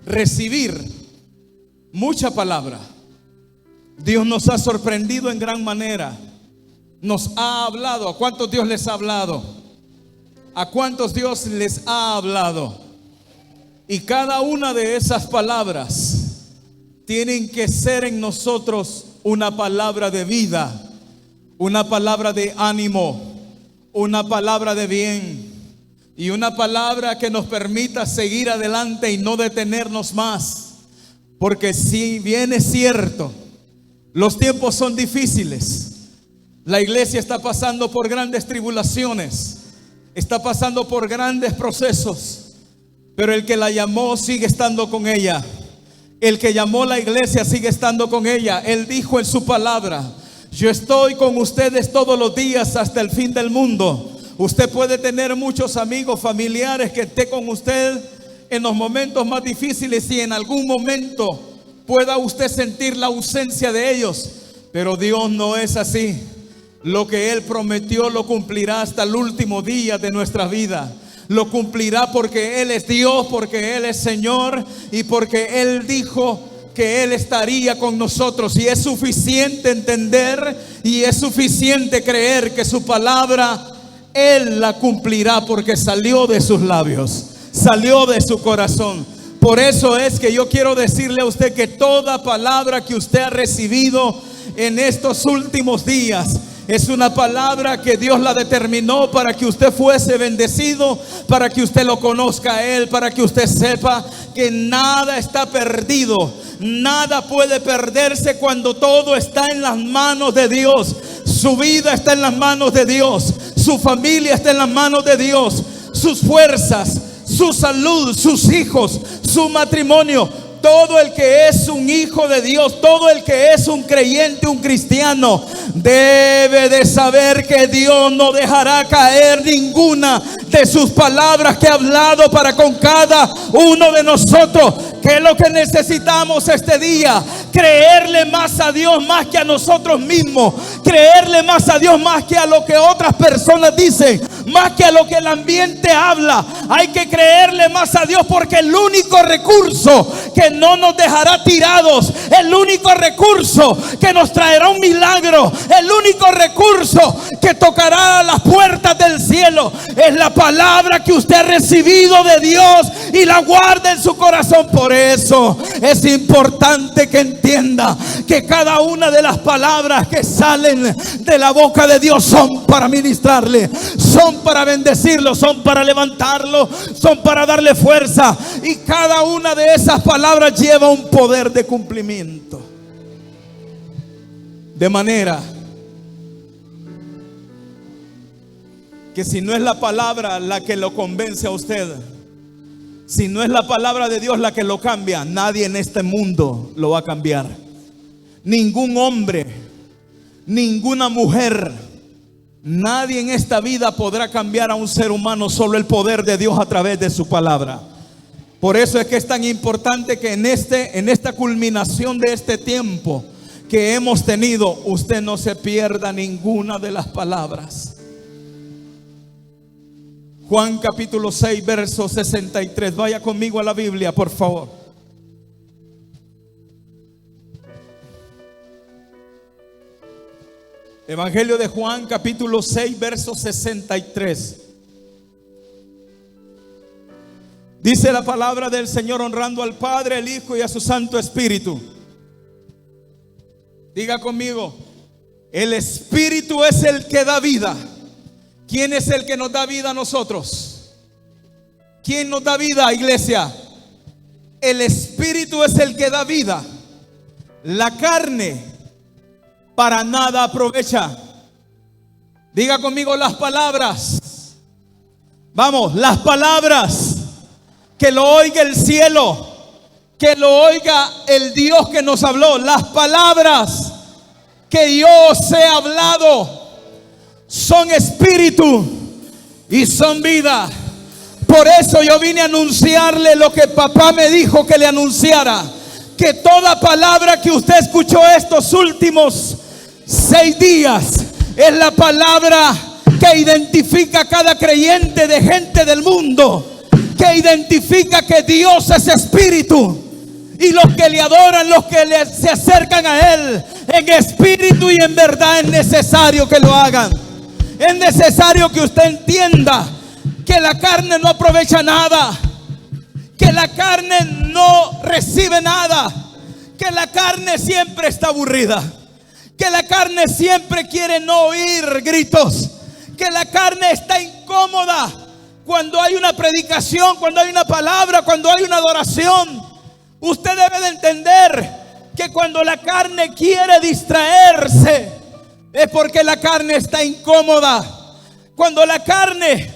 recibir mucha palabra. Dios nos ha sorprendido en gran manera. Nos ha hablado. ¿A cuántos Dios les ha hablado? ¿A cuántos Dios les ha hablado? Y cada una de esas palabras tienen que ser en nosotros una palabra de vida, una palabra de ánimo, una palabra de bien y una palabra que nos permita seguir adelante y no detenernos más. Porque si bien es cierto, los tiempos son difíciles, la iglesia está pasando por grandes tribulaciones, está pasando por grandes procesos, pero el que la llamó sigue estando con ella. El que llamó la iglesia sigue estando con ella. Él dijo en su palabra: yo estoy con ustedes todos los días hasta el fin del mundo. Usted puede tener muchos amigos, familiares que estén con usted en los momentos más difíciles, y en algún momento pueda usted sentir la ausencia de ellos, pero Dios no es así. Lo que Él prometió lo cumplirá hasta el último día de nuestra vida. Lo cumplirá porque Él es Dios, porque Él es Señor y porque Él dijo que Él estaría con nosotros. Y es suficiente entender y es suficiente creer que su palabra Él la cumplirá, porque salió de sus labios, salió de su corazón. Por eso es que yo quiero decirle a usted que toda palabra que usted ha recibido en estos últimos días es una palabra que Dios la determinó para que usted fuese bendecido, para que usted lo conozca a Él, para que usted sepa que nada está perdido, nada puede perderse cuando todo está en las manos de Dios. Su vida está en las manos de Dios, su familia está en las manos de Dios, sus fuerzas, su salud, sus hijos, su matrimonio. Todo el que es un hijo de Dios, todo el que es un creyente, un cristiano, debe de saber que Dios no dejará caer ninguna de sus palabras que ha hablado para con cada uno de nosotros. ¿Qué es lo que necesitamos este día? Creerle más a Dios más que a nosotros mismos. Creerle más a Dios más que a lo que otras personas dicen, más que a lo que el ambiente habla. Hay que creerle más a Dios, porque el único recurso que no nos dejará tirados, el único recurso que nos traerá un milagro, el único recurso que tocará las puertas del cielo, es la palabra que usted ha recibido de Dios y la guarda en su corazón. Por eso es importante que entienda que cada una de las palabras que salen de la boca de Dios son para ministrarle, son para bendecirlo, son para levantarlo, son para darle fuerza. Y cada una de esas palabras lleva un poder de cumplimiento. De manera que si no es la palabra la que lo convence a usted, si no es la palabra de Dios la que lo cambia, nadie en este mundo lo va a cambiar. Ningún hombre, ninguna mujer, nadie en esta vida podrá cambiar a un ser humano, solo el poder de Dios a través de su palabra. Por eso es que es tan importante que en esta culminación de este tiempo que hemos tenido, usted no se pierda ninguna de las palabras. Juan capítulo 6, verso 63. Vaya conmigo a la Biblia, por favor. Evangelio de Juan capítulo 6, verso 63. Dice la palabra del Señor, honrando al Padre, al Hijo y a su Santo Espíritu. Diga conmigo: el Espíritu es el que da vida. ¿Quién es el que nos da vida a nosotros? ¿Quién nos da vida, iglesia? El Espíritu es el que da vida. La carne para nada aprovecha. Diga conmigo: las palabras. Vamos, las palabras. Que lo oiga el cielo, que lo oiga el Dios que nos habló. Las palabras que yo os he hablado son espíritu y son vida. Por eso yo vine a anunciarle lo que papá me dijo que le anunciara: que toda palabra que usted escuchó estos últimos 6 días es la palabra que identifica a cada creyente de gente del mundo, que identifica que Dios es espíritu. Y los que le adoran, los que se acercan a Él en espíritu y en verdad, es necesario que lo hagan. Es necesario que usted entienda que la carne no aprovecha nada, que la carne no recibe nada, que la carne siempre está aburrida, que la carne siempre quiere no oír gritos, que la carne está incómoda cuando hay una predicación, cuando hay una palabra, cuando hay una adoración. Usted debe de entender que cuando la carne quiere distraerse, es porque la carne está incómoda. Cuando la carne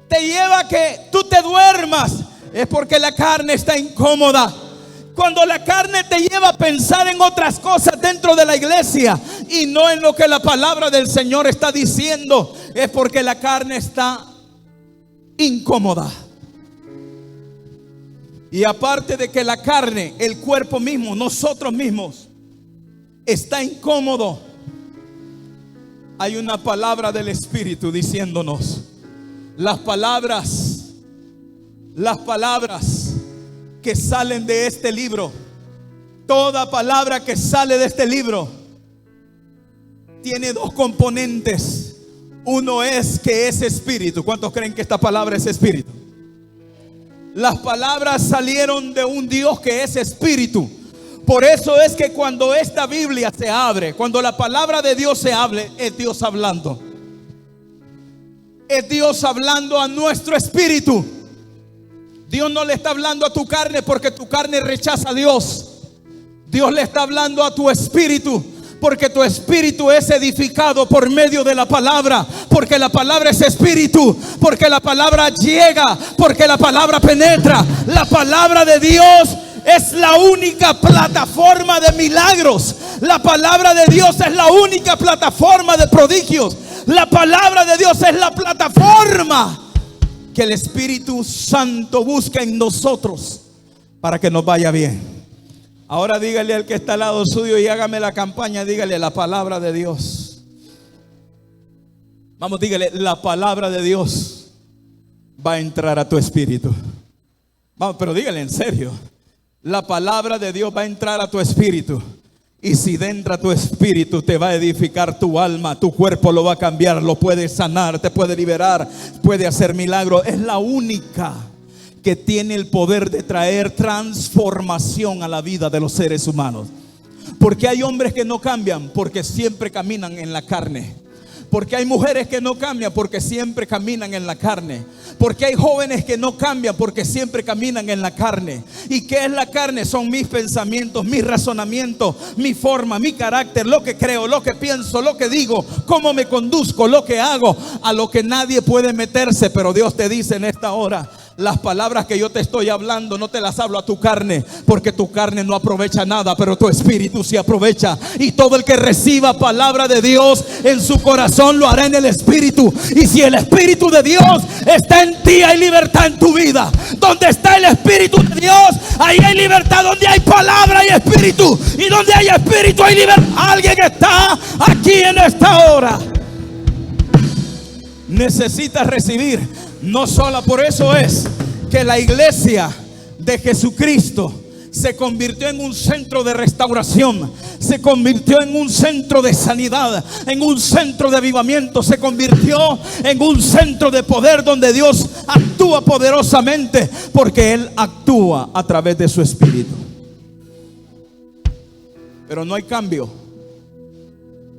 te lleva a que tú te duermas, es porque la carne está incómoda. Cuando la carne te lleva a pensar en otras cosas dentro de la iglesia y no en lo que la palabra del Señor está diciendo, es porque la carne está incómoda. Y aparte de que la carne, el cuerpo mismo, nosotros mismos, está incómodo, hay una palabra del Espíritu diciéndonos: las palabras que salen de este libro, toda palabra que sale de este libro tiene dos componentes. Uno es que es espíritu. ¿Cuántos creen que esta palabra es espíritu? Las palabras salieron de un Dios que es espíritu. Por eso es que cuando esta Biblia se abre, cuando la palabra de Dios se abre, es Dios hablando. Es Dios hablando a nuestro espíritu. Dios no le está hablando a tu carne porque tu carne rechaza a Dios. Dios le está hablando a tu espíritu porque tu espíritu es edificado por medio de la palabra. Porque la palabra es espíritu, porque la palabra llega, porque la palabra penetra. La palabra de Dios es la única plataforma de milagros. La palabra de Dios es la única plataforma de prodigios. La palabra de Dios es la plataforma que el Espíritu Santo busca en nosotros para que nos vaya bien. Ahora dígale al que está al lado suyo y hágame la campaña, dígale: la palabra de Dios. Vamos, dígale: la palabra de Dios va a entrar a tu espíritu. Vamos, pero dígale en serio: la palabra de Dios va a entrar a tu espíritu. Y si entra a tu espíritu, te va a edificar tu alma, tu cuerpo lo va a cambiar, lo puede sanar, te puede liberar, puede hacer milagros. Es la única que tiene el poder de traer transformación a la vida de los seres humanos. Porque hay hombres que no cambian porque siempre caminan en la carne. Porque hay mujeres que no cambian porque siempre caminan en la carne. Porque hay jóvenes que no cambian porque siempre caminan en la carne. ¿Y qué es la carne? Son mis pensamientos, mis razonamientos, mi forma, mi carácter, lo que creo, lo que pienso, lo que digo, cómo me conduzco, lo que hago, a lo que nadie puede meterse. Pero Dios te dice en esta hora: las palabras que yo te estoy hablando no te las hablo a tu carne, porque tu carne no aprovecha nada, pero tu espíritu sí aprovecha. Y todo el que reciba palabra de Dios en su corazón lo hará en el espíritu. Y si el espíritu de Dios está en ti, hay libertad en tu vida. Donde está el espíritu de Dios, ahí hay libertad. Donde hay palabra hay espíritu, y donde hay espíritu hay libertad. Alguien está aquí en esta hora, necesita recibir. No solo por eso es que la iglesia de Jesucristo se convirtió en un centro de restauración, se convirtió en un centro de sanidad, en un centro de avivamiento, se convirtió en un centro de poder donde Dios actúa poderosamente, porque Él actúa a través de su espíritu. Pero no hay cambio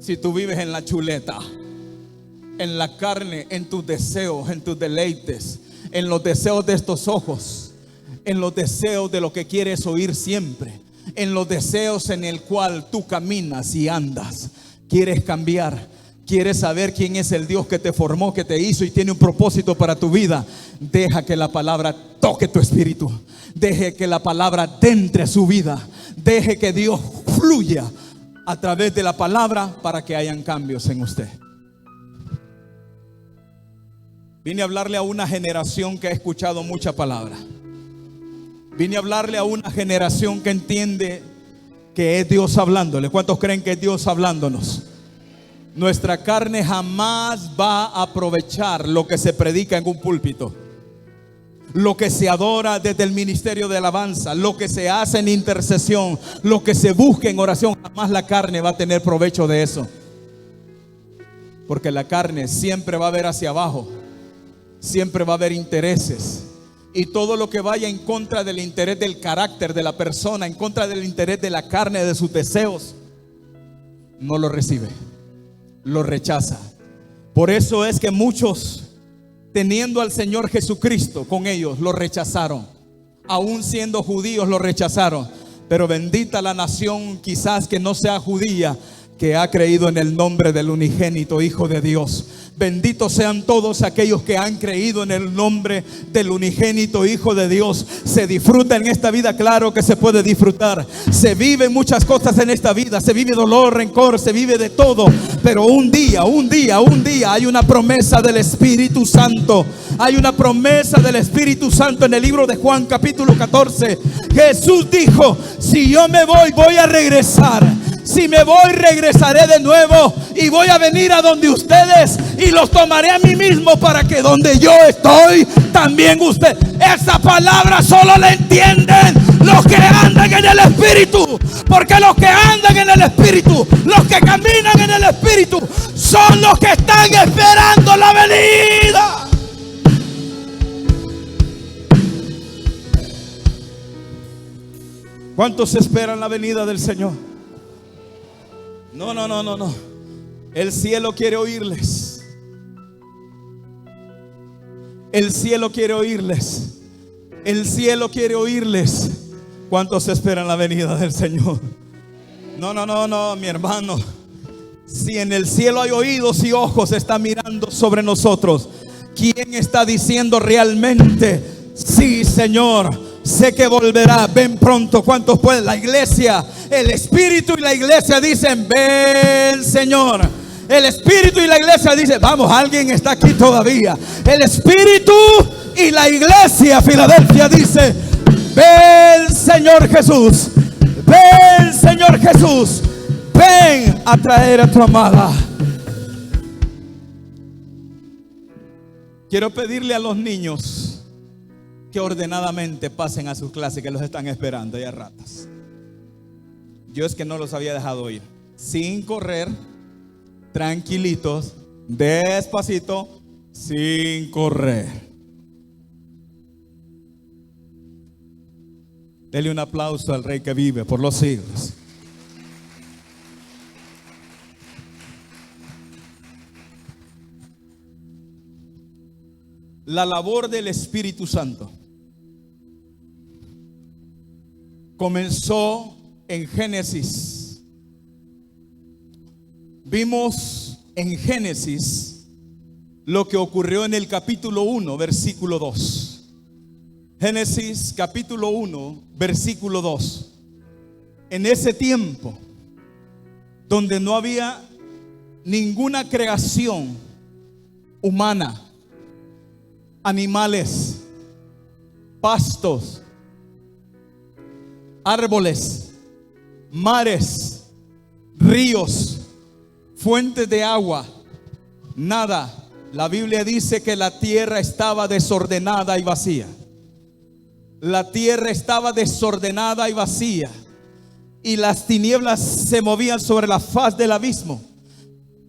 si tú vives en la chuleta, en la carne, en tus deseos, en tus deleites, en los deseos de estos ojos, en los deseos de lo que quieres oír siempre, en los deseos en el cual tú caminas y andas. Quieres cambiar, quieres saber quién es el Dios que te formó, que te hizo y tiene un propósito para tu vida. Deja que la palabra toque tu espíritu, deje que la palabra entre a su vida, deje que Dios fluya a través de la palabra para que hayan cambios en usted. Vine a hablarle a una generación que ha escuchado mucha palabra. Vine a hablarle a una generación que entiende que es Dios hablándole. ¿Cuántos creen que es Dios hablándonos? Nuestra carne jamás va a aprovechar lo que se predica en un púlpito. lo que se adora desde el ministerio de alabanza, lo que se hace en intercesión, lo que se busca en oración, jamás la carne va a tener provecho de eso. Porque la carne siempre va a ver hacia abajo, siempre va a haber intereses. Y todo lo que vaya en contra del interés del carácter de la persona, en contra del interés de la carne, de sus deseos, no lo recibe, lo rechaza. Por eso es que muchos, teniendo al Señor Jesucristo con ellos, lo rechazaron. Aún siendo judíos lo rechazaron. Pero bendita la nación, quizás que no sea judía, que ha creído en el nombre del unigénito Hijo de Dios. Benditos sean todos aquellos que han creído en el nombre del unigénito Hijo de Dios. Se disfruta en esta vida, claro que se puede disfrutar. Se viven muchas cosas en esta vida. Se vive dolor, rencor, se vive de todo. Pero un día hay una promesa del Espíritu Santo. Hay una promesa del Espíritu Santo en el libro de Juan capítulo 14. Jesús dijo: si yo me voy, voy a regresar. Si me voy, regresaré de nuevo y voy a venir a donde ustedes y los tomaré a mí mismo, para que donde yo estoy, también usted. Esa palabra solo la entienden los que andan en el Espíritu, porque los que andan en el Espíritu, los que caminan en el Espíritu, son los que están esperando la venida. ¿Cuántos esperan la venida del Señor? No. El cielo quiere oírles. El cielo quiere oírles. El cielo quiere oírles. ¿Cuántos esperan la venida del Señor? No, mi hermano. Si en el cielo hay oídos y ojos, está mirando sobre nosotros. ¿Quién está diciendo realmente: sí, Señor, sé que volverá, ven pronto? ¿Cuántos pueden? La iglesia, el Espíritu y la iglesia dicen: ven, Señor. El Espíritu y la iglesia dicen: vamos, alguien está aquí todavía. El Espíritu y la iglesia, Filadelfia, dice: ven, Señor Jesús. Ven, Señor Jesús. Ven a traer a tu amada. Quiero pedirle a los niños que ordenadamente pasen a sus clases, que los están esperando. Ya ratas. Yo es que no los había dejado ir. Sin correr, tranquilitos, despacito, sin correr. Dele un aplauso al Rey que vive por los siglos. La labor del Espíritu Santo comenzó en Génesis. Vimos en Génesis lo que ocurrió en el capítulo 1, versículo 2. Génesis capítulo 1, versículo 2. En ese tiempo donde no había ninguna creación humana, animales, pastos, árboles, mares, ríos, fuentes de agua, nada. La Biblia dice que la tierra estaba desordenada y vacía. La tierra estaba desordenada y vacía, y las tinieblas se movían sobre la faz del abismo,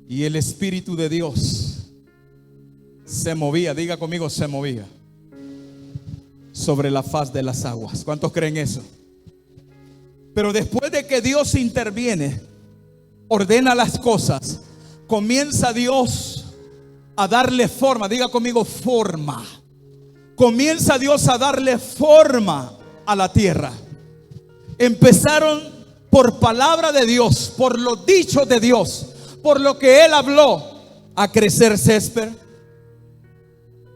y el Espíritu de Dios se movía, diga conmigo, se movía sobre la faz de las aguas. ¿Cuántos creen eso? Pero después de que Dios interviene, ordena las cosas, comienza Dios a darle forma. Diga conmigo, forma. Comienza Dios a darle forma a la tierra. Empezaron por palabra de Dios, por los dichos de Dios, por lo que Él habló, a crecer césped,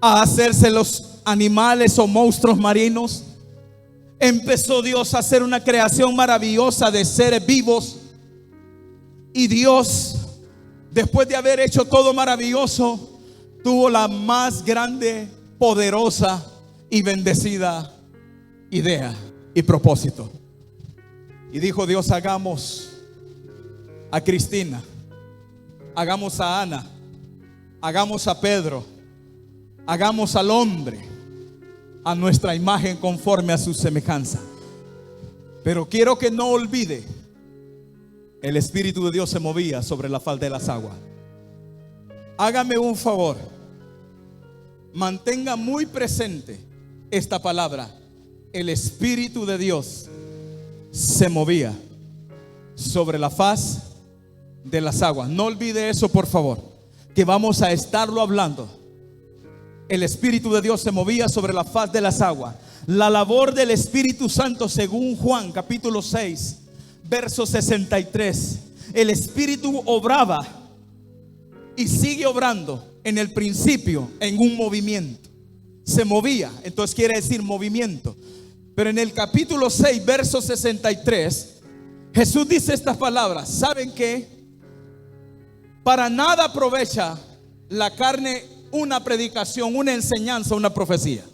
a hacerse los animales o monstruos marinos. Empezó Dios a hacer una creación maravillosa de seres vivos. Y Dios, después de haber hecho todo maravilloso, tuvo la más grande, poderosa y bendecida idea y propósito. Y dijo Dios: hagamos a Cristina, hagamos a Ana, hagamos a Pedro, hagamos al hombre a nuestra imagen conforme a su semejanza. Pero quiero que no olvide, el Espíritu de Dios se movía sobre la faz de las aguas. Hágame un favor, mantenga muy presente esta palabra. El Espíritu de Dios se movía sobre la faz de las aguas. No olvide eso, por favor, que vamos a estarlo hablando. El Espíritu de Dios se movía sobre la faz de las aguas. La labor del Espíritu Santo, según Juan capítulo 6 verso 63, el Espíritu obraba y sigue obrando en el principio en un movimiento. Se movía, entonces quiere decir movimiento. Pero en el capítulo 6 verso 63, Jesús dice estas palabras: ¿saben qué? Para nada aprovecha la carne una predicación, una enseñanza, una profecía.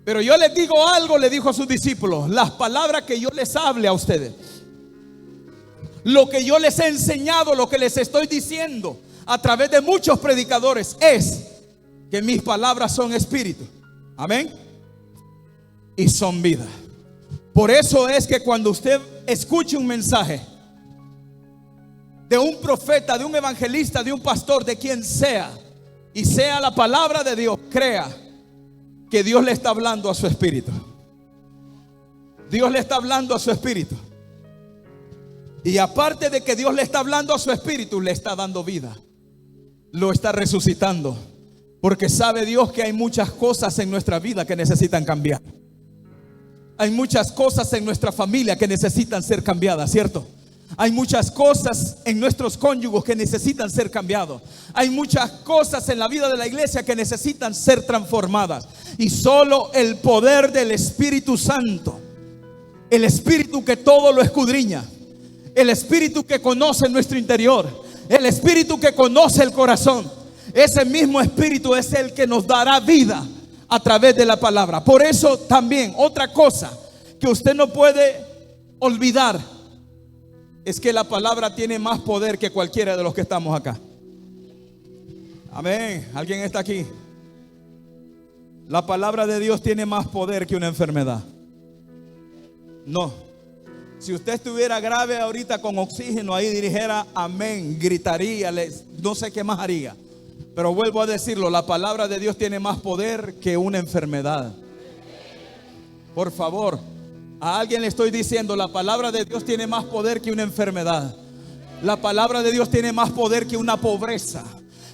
Pero yo les digo algo, le dijo a sus discípulos: las palabras que yo les hable a ustedes, lo que yo les he enseñado, lo que les estoy diciendo a través de muchos predicadores, es que mis palabras son espíritu, amén, y son vida. Por eso es que cuando usted escuche un mensaje de un profeta, de un evangelista, de un pastor, de quien sea, y sea la palabra de Dios, crea que Dios le está hablando a su espíritu. Dios le está hablando a su espíritu. Y aparte de que Dios le está hablando a su espíritu, le está dando vida, lo está resucitando. Porque sabe Dios que hay muchas cosas en nuestra vida que necesitan cambiar. Hay muchas cosas en nuestra familia que necesitan ser cambiadas, ¿cierto? Hay muchas cosas en nuestros cónyuges que necesitan ser cambiados. Hay muchas cosas en la vida de la iglesia que necesitan ser transformadas. Y solo el poder del Espíritu Santo, el Espíritu que todo lo escudriña, el Espíritu que conoce nuestro interior, el Espíritu que conoce el corazón, ese mismo Espíritu es el que nos dará vida a través de la palabra. Por eso también otra cosa que usted no puede olvidar es que la palabra tiene más poder que cualquiera de los que estamos acá. Amén. ¿Alguien está aquí? La palabra de Dios tiene más poder que una enfermedad. No. Si usted estuviera grave ahorita con oxígeno ahí, dijera amén, gritaría, no sé qué más haría. Pero vuelvo a decirlo, la palabra de Dios tiene más poder que una enfermedad. Por favor, a alguien le estoy diciendo, la palabra de Dios tiene más poder que una enfermedad. La palabra de Dios tiene más poder que una pobreza.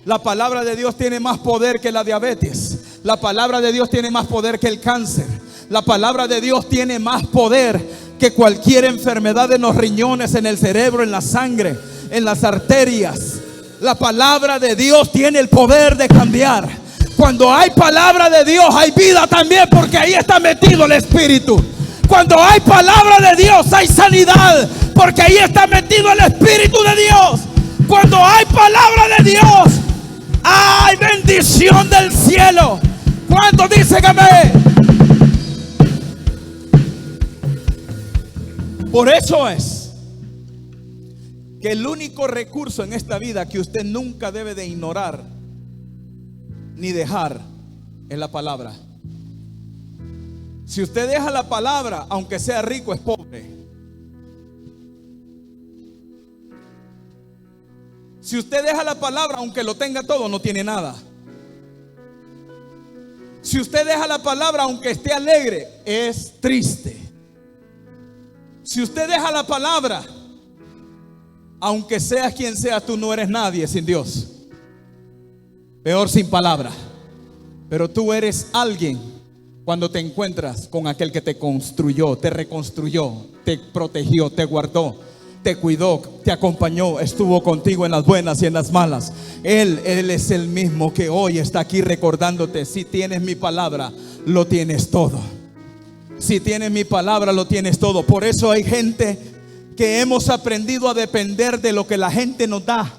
La palabra de Dios tiene más poder que la diabetes. La palabra de Dios tiene más poder que el cáncer. La palabra de Dios tiene más poder que cualquier enfermedad en los riñones, en el cerebro, en la sangre, en las arterias. La palabra de Dios tiene el poder de cambiar. Cuando hay palabra de Dios, hay vida también, porque ahí está metido el Espíritu. Cuando hay palabra de Dios, hay sanidad, porque ahí está metido el Espíritu de Dios. Cuando hay palabra de Dios, hay bendición del cielo. ¿Cuántos dicen amén? Por eso es que el único recurso en esta vida que usted nunca debe de ignorar ni dejar es la palabra. Si usted deja la palabra, aunque sea rico, es pobre. Si usted deja la palabra, aunque lo tenga todo, no tiene nada. Si usted deja la palabra, aunque esté alegre, es triste. Si usted deja la palabra, aunque seas quien seas, tú no eres nadie sin Dios. Peor sin palabra. Pero tú eres alguien cuando te encuentras con aquel que te construyó, te reconstruyó, te protegió, te guardó, te cuidó, te acompañó, estuvo contigo en las buenas y en las malas. Él es el mismo que hoy está aquí recordándote: si tienes mi palabra, lo tienes todo. Si tienes mi palabra, lo tienes todo. Por eso hay gente que hemos aprendido a depender de lo que la gente nos da.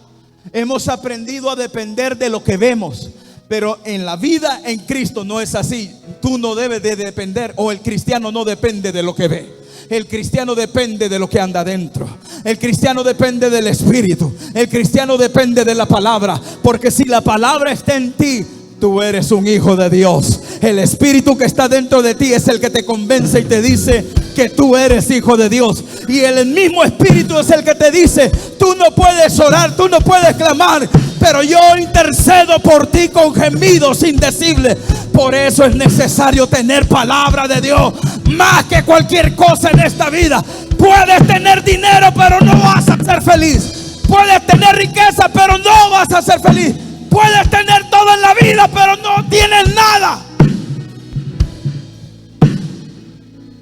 Hemos aprendido a depender de lo que vemos. Pero en la vida en Cristo no es así. Tú no debes de depender, o el cristiano no depende de lo que ve. El cristiano depende de lo que anda dentro. El cristiano depende del Espíritu. El cristiano depende de la palabra. Porque si la palabra está en ti, tú eres un hijo de Dios. El Espíritu que está dentro de ti es el que te convence y te dice que tú eres hijo de Dios. Y el mismo Espíritu es el que te dice: tú no puedes orar, tú no puedes clamar, pero yo intercedo por ti con gemidos indecibles. Por eso es necesario tener palabra de Dios más que cualquier cosa en esta vida. Puedes tener dinero, pero no vas a ser feliz. Puedes tener riqueza, pero no vas a ser feliz. Puedes tener todo en la vida, pero no tienes nada.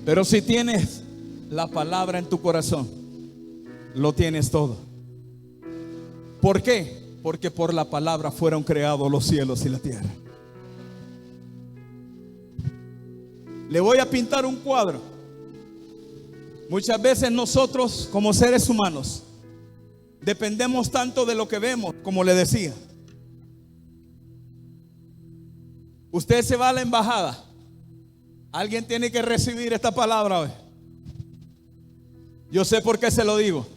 Pero si tienes la palabra en tu corazón, lo tienes todo. ¿Por qué? Porque por la palabra fueron creados los cielos y la tierra. Le voy a pintar un cuadro. Muchas veces nosotros, como seres humanos, dependemos tanto de lo que vemos, como le decía. Usted se va a la embajada. Alguien tiene que recibir esta palabra hoy. Yo sé por qué se lo digo.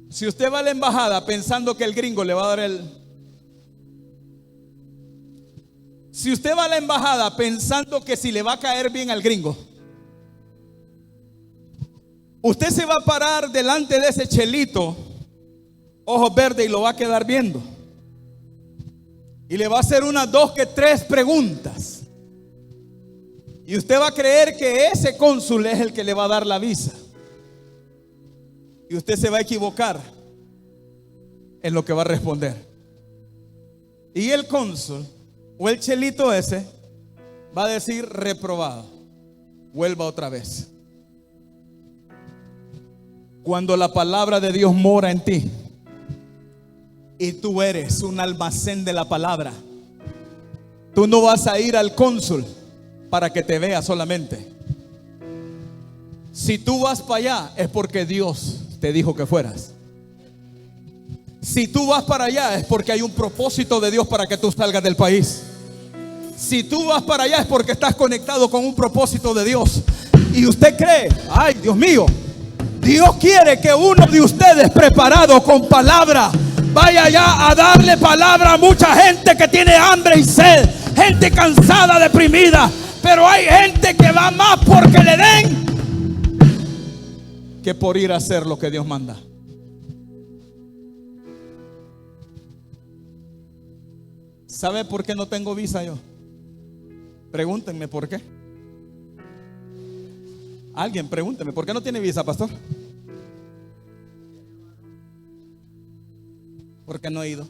Si usted va a la embajada pensando que el gringo le va a dar Si usted va a la embajada pensando que si le va a caer bien al gringo, usted se va a parar delante de ese chelito, ojos verdes, y lo va a quedar viendo. Y le va a hacer unas 2 que 3 preguntas. Y usted va a creer que ese cónsul es el que le va a dar la visa. Y usted se va a equivocar en lo que va a responder. Y el cónsul o el chelito ese va a decir: reprobado, vuelva otra vez. Cuando la palabra de Dios mora en ti y tú eres un almacén de la palabra, tú no vas a ir al cónsul para que te vea solamente. Si tú vas para allá es porque Dios te dijo que fueras. Si tú vas para allá es porque hay un propósito de Dios para que tú salgas del país. Si tú vas para allá es porque estás conectado con un propósito de Dios. Y usted cree: ay, Dios mío, Dios quiere que uno de ustedes, preparado con palabra, vaya allá a darle palabra a mucha gente que tiene hambre y sed, gente cansada, deprimida. Pero hay gente que va más porque le den que por ir a hacer lo que Dios manda. ¿Sabe por qué no tengo visa yo? Pregúntenme por qué. Alguien pregúnteme: ¿por qué no tiene visa, pastor? Porque no he ido.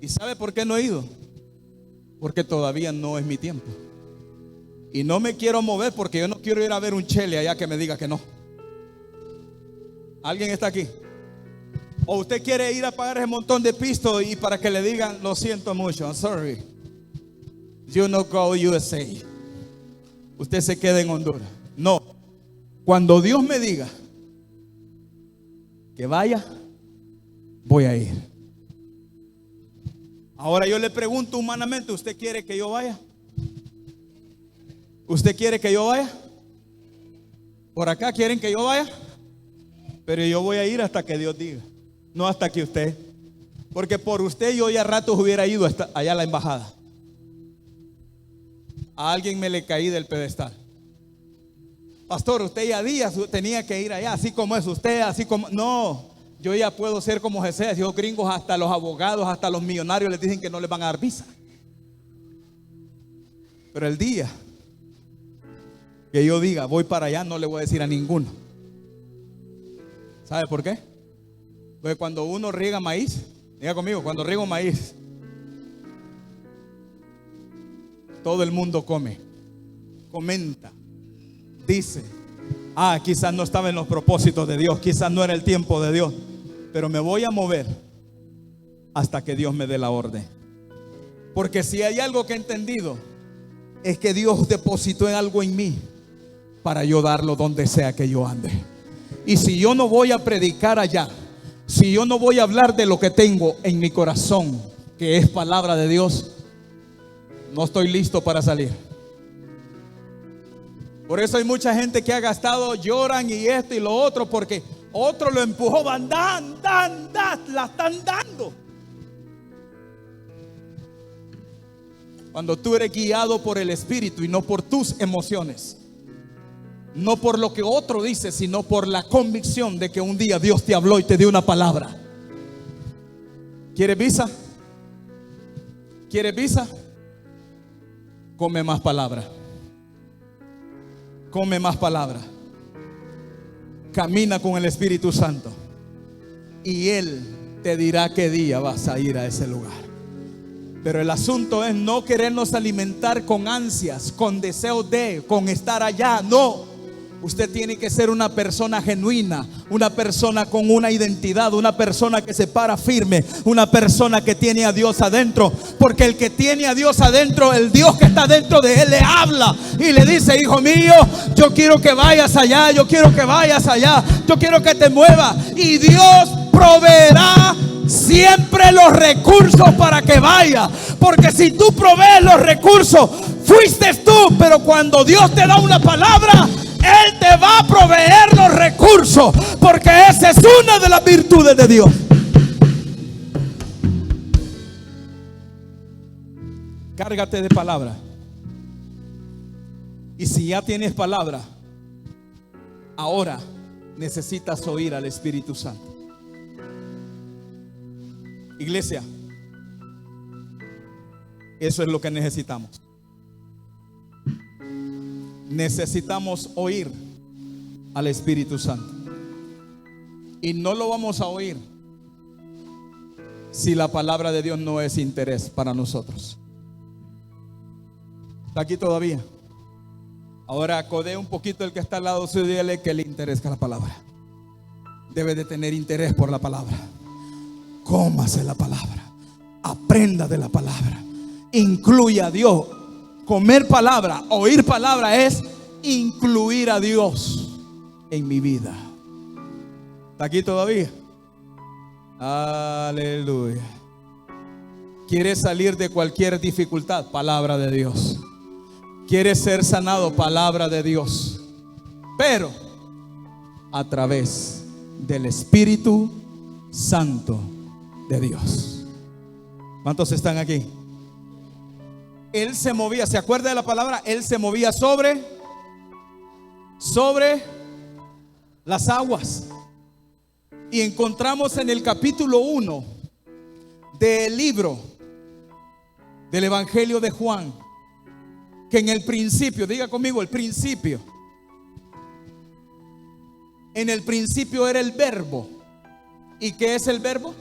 ¿Y sabe por qué no he ido? Porque todavía no es mi tiempo. Y no me quiero mover porque yo no quiero ir a ver un chele allá que me diga que no. ¿Alguien está aquí? ¿O usted quiere ir a pagar ese montón de pisto y para que le digan: lo siento mucho, I'm sorry, you no go USA, usted se queda en Honduras? No. Cuando Dios me diga que vaya, voy a ir. Ahora yo le pregunto humanamente: ¿usted quiere que yo vaya? ¿Usted quiere que yo vaya? ¿Por acá quieren que yo vaya? Pero yo voy a ir hasta que Dios diga, no hasta que usted. Porque por usted yo ya ratos hubiera ido hasta allá a la embajada. A alguien me le caí del pedestal: pastor, usted ya días tenía que ir allá, así como es usted, así como... No, yo ya puedo ser como Jesús. Los gringos, hasta los abogados, hasta los millonarios les dicen que no les van a dar visa. Pero el día que yo diga voy para allá, no le voy a decir a ninguno. ¿Sabe por qué? Porque cuando uno riega maíz, diga conmigo, cuando riego maíz, todo el mundo come, comenta, dice: ah, quizás no estaba en los propósitos de Dios, quizás no era el tiempo de Dios, pero me voy a mover hasta que Dios me dé la orden. Porque si hay algo que he entendido, es que Dios depositó en algo en mí para yo darlo donde sea que yo ande. Y si yo no voy a predicar allá, si yo no voy a hablar de lo que tengo en mi corazón, que es palabra de Dios, no estoy listo para salir. Por eso hay mucha gente que ha gastado, lloran y esto y lo otro, porque otro lo empujó, la están dando. Cuando tú eres guiado por el Espíritu y no por tus emociones, no por lo que otro dice, sino por la convicción de que un día Dios te habló y te dio una palabra. ¿Quieres visa? ¿Quieres visa? Come más palabra. Come más palabra. Camina con el Espíritu Santo y Él te dirá qué día vas a ir a ese lugar. Pero el asunto es no querernos alimentar con ansias, con deseos con estar allá. No. Usted tiene que ser una persona genuina, una persona con una identidad, una persona que se para firme, una persona que tiene a Dios adentro. Porque el que tiene a Dios adentro, el Dios que está dentro de él, le habla y le dice: hijo mío, yo quiero que vayas allá, yo quiero que vayas allá, yo quiero que te muevas. Y Dios proveerá siempre los recursos para que vaya. Porque si tú provees los recursos, fuiste tú. Pero cuando Dios te da una palabra, Él te va a proveer los recursos, porque esa es una de las virtudes de Dios. Cárgate de palabra. Y si ya tienes palabra, ahora necesitas oír al Espíritu Santo. Iglesia, eso es lo que necesitamos. Necesitamos oír al Espíritu Santo. Y no lo vamos a oír si la palabra de Dios no es interés para nosotros. ¿Está aquí todavía? Ahora codee un poquito el que está al lado suyo y dígale que le interesa la palabra. Debe de tener interés por la palabra. Cómase la palabra. Aprenda de la palabra. Incluya a Dios. Comer palabra, oír palabra es incluir a Dios en mi vida. ¿Está aquí todavía? Aleluya. ¿Quieres salir de cualquier dificultad? Palabra de Dios. ¿Quieres ser sanado? Palabra de Dios. Pero a través del Espíritu Santo de Dios. ¿Cuántos están aquí? Él se movía, ¿se acuerda de la palabra? Él se movía sobre las aguas. Y encontramos en el capítulo 1 del libro del Evangelio de Juan, que en el principio, diga conmigo, el principio. En el principio era el verbo. ¿Y qué es el verbo?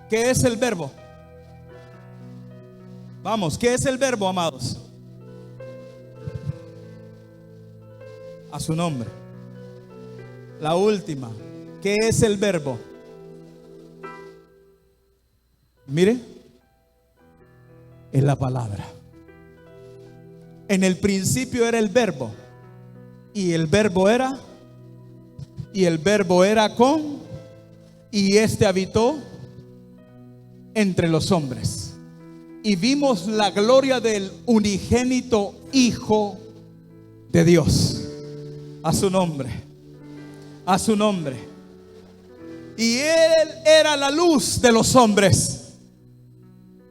¿Qué es el verbo? Vamos, ¿qué es el verbo, amados? A su nombre. La última. ¿Qué es el verbo? Mire, es la palabra. En el principio era el verbo. Y el verbo era con, y este habitó entre los hombres. Y vimos la gloria del unigénito Hijo de Dios. A su nombre. A su nombre. Y Él era la luz de los hombres.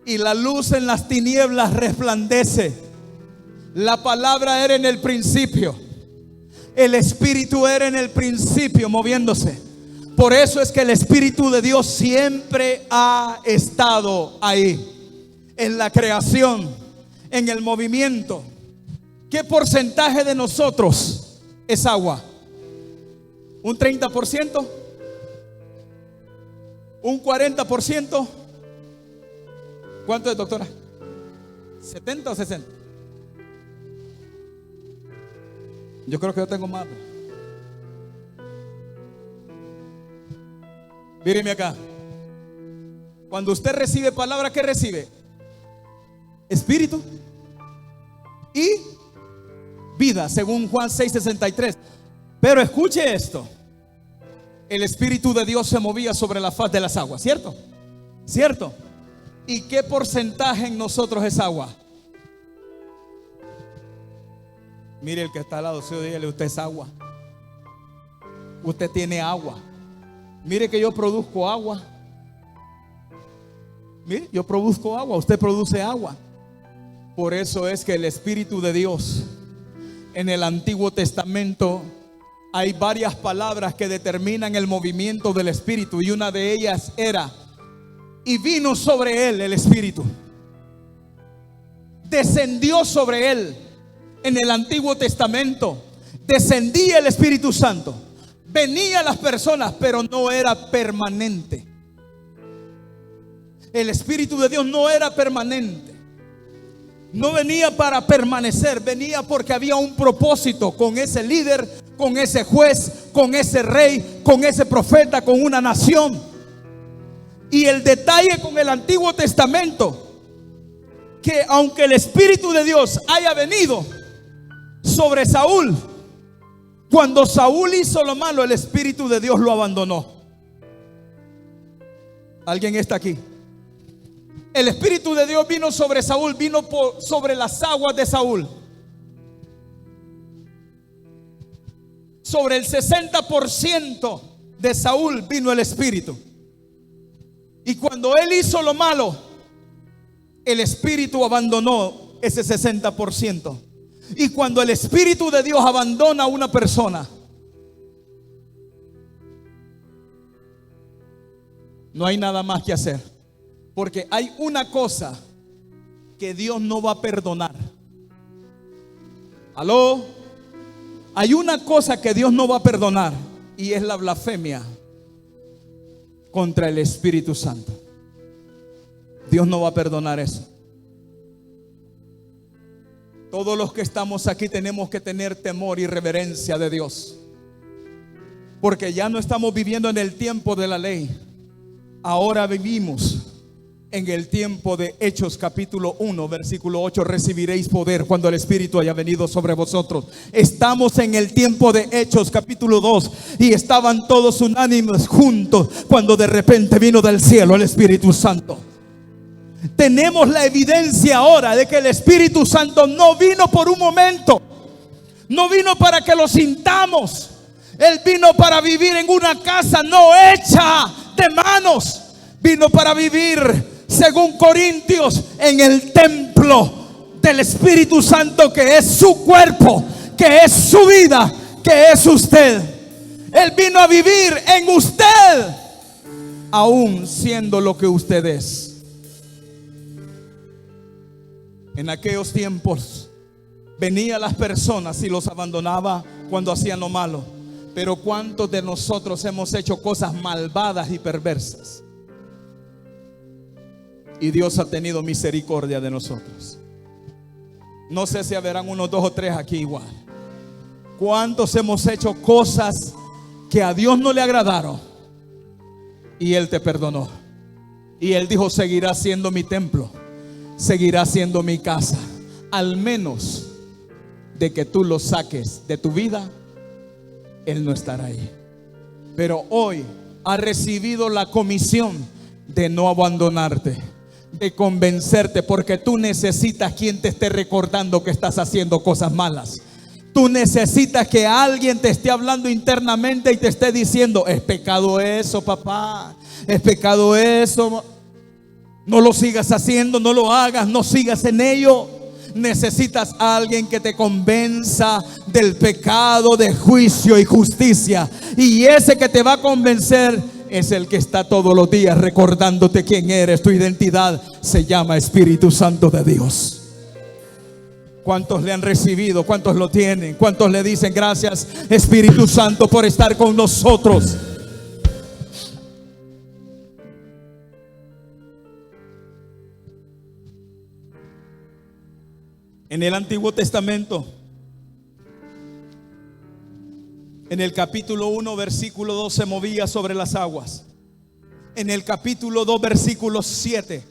Y la luz en las tinieblas resplandece. La palabra era en el principio. El Espíritu era en el principio moviéndose. Por eso es que el Espíritu de Dios siempre ha estado ahí. En la creación, en el movimiento. ¿Qué porcentaje de nosotros es agua? ¿Un 30%? ¿Un 40%? ¿Cuánto es, doctora? ¿70 o 60? Yo creo que yo tengo más. Míreme acá. Cuando usted recibe palabra, ¿qué recibe? Espíritu y vida, según Juan 6:63. Pero escuche esto: el Espíritu de Dios se movía sobre la faz de las aguas, ¿cierto? ¿Cierto? ¿Y qué porcentaje en nosotros es agua? Mire el que está al lado suyo, dígale: usted es agua. Usted tiene agua. Mire que yo produzco agua. Mire, yo produzco agua, usted produce agua. Por eso es que el Espíritu de Dios, en el Antiguo Testamento, hay varias palabras que determinan el movimiento del Espíritu, y una de ellas era: y vino sobre él el Espíritu. Descendió sobre él. En el Antiguo Testamento descendía el Espíritu Santo, venía a las personas, pero no era permanente. El Espíritu de Dios no era permanente. No venía para permanecer, venía porque había un propósito con ese líder, con ese juez, con ese rey, con ese profeta, con una nación. Y el detalle con el Antiguo Testamento, que aunque el Espíritu de Dios haya venido sobre Saúl, cuando Saúl hizo lo malo, el Espíritu de Dios lo abandonó. ¿Alguien está aquí? El Espíritu de Dios vino sobre Saúl, vino sobre las aguas de Saúl. Sobre el 60% de Saúl vino el Espíritu. Y cuando él hizo lo malo, el Espíritu abandonó ese 60%. Y cuando el Espíritu de Dios abandona a una persona, no hay nada más que hacer. Porque hay una cosa que Dios no va a perdonar. ¿Aló? Hay una cosa que Dios no va a perdonar, y es la blasfemia contra el Espíritu Santo. Dios no va a perdonar eso. Todos los que estamos aquí tenemos que tener temor y reverencia de Dios, porque ya no estamos viviendo en el tiempo de la ley. Ahora vivimos en el tiempo de Hechos capítulo 1 versículo 8. Recibiréis poder cuando el Espíritu haya venido sobre vosotros. Estamos en el tiempo de Hechos capítulo 2, y estaban todos unánimes juntos cuando de repente vino del cielo el Espíritu Santo. Tenemos la evidencia ahora de que el Espíritu Santo no vino por un momento, no vino para que lo sintamos. Él vino para vivir en una casa no hecha de manos. Vino para vivir, según Corintios, en el templo del Espíritu Santo, que es su cuerpo, que es su vida, que es usted. Él vino a vivir en usted, aún siendo lo que usted es. En aquellos tiempos venía las personas y los abandonaba cuando hacían lo malo. Pero ¿cuántos de nosotros hemos hecho cosas malvadas y perversas? Y Dios ha tenido misericordia de nosotros. No sé si habrán unos 2 o 3 aquí igual. ¿Cuántos hemos hecho cosas que a Dios no le agradaron? Y Él te perdonó. Y Él dijo: seguirá siendo mi templo, seguirá siendo mi casa, al menos de que tú lo saques de tu vida, Él no estará ahí. Pero hoy ha recibido la comisión de no abandonarte, de convencerte, porque tú necesitas quien te esté recordando que estás haciendo cosas malas. Tú necesitas que alguien te esté hablando internamente y te esté diciendo: es pecado eso, papá, es pecado eso, no lo sigas haciendo, no lo hagas, no sigas en ello. Necesitas a alguien que te convenza del pecado, de juicio y justicia. Y ese que te va a convencer es el que está todos los días recordándote quién eres, tu identidad. Se llama Espíritu Santo de Dios. ¿Cuántos le han recibido? ¿Cuántos lo tienen? ¿Cuántos le dicen: gracias, Espíritu Santo, por estar con nosotros? En el Antiguo Testamento, en el capítulo 1 versículo 2, se movía sobre las aguas. En el capítulo 2 versículo 7,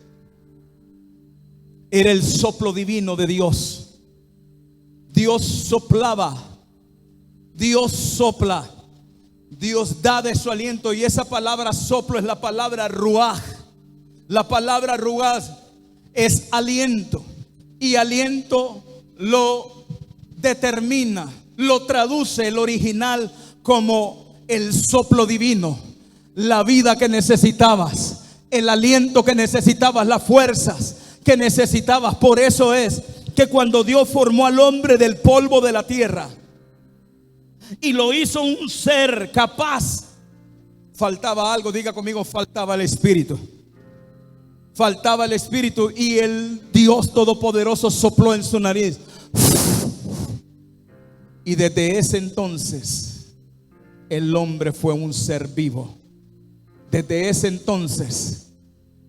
era el soplo divino de Dios. Dios soplaba, Dios sopla, Dios da de su aliento. Y esa palabra soplo es la palabra ruaj. La palabra ruaj es aliento. Y aliento lo determina, lo traduce el original como el soplo divino, la vida que necesitabas, el aliento que necesitabas, las fuerzas que necesitabas. Por eso es que cuando Dios formó al hombre del polvo de la tierra y lo hizo un ser capaz, faltaba algo. Diga conmigo, faltaba el Espíritu. Faltaba el Espíritu, y el Dios Todopoderoso sopló en su nariz. Y desde ese entonces el hombre fue un ser vivo. Desde ese entonces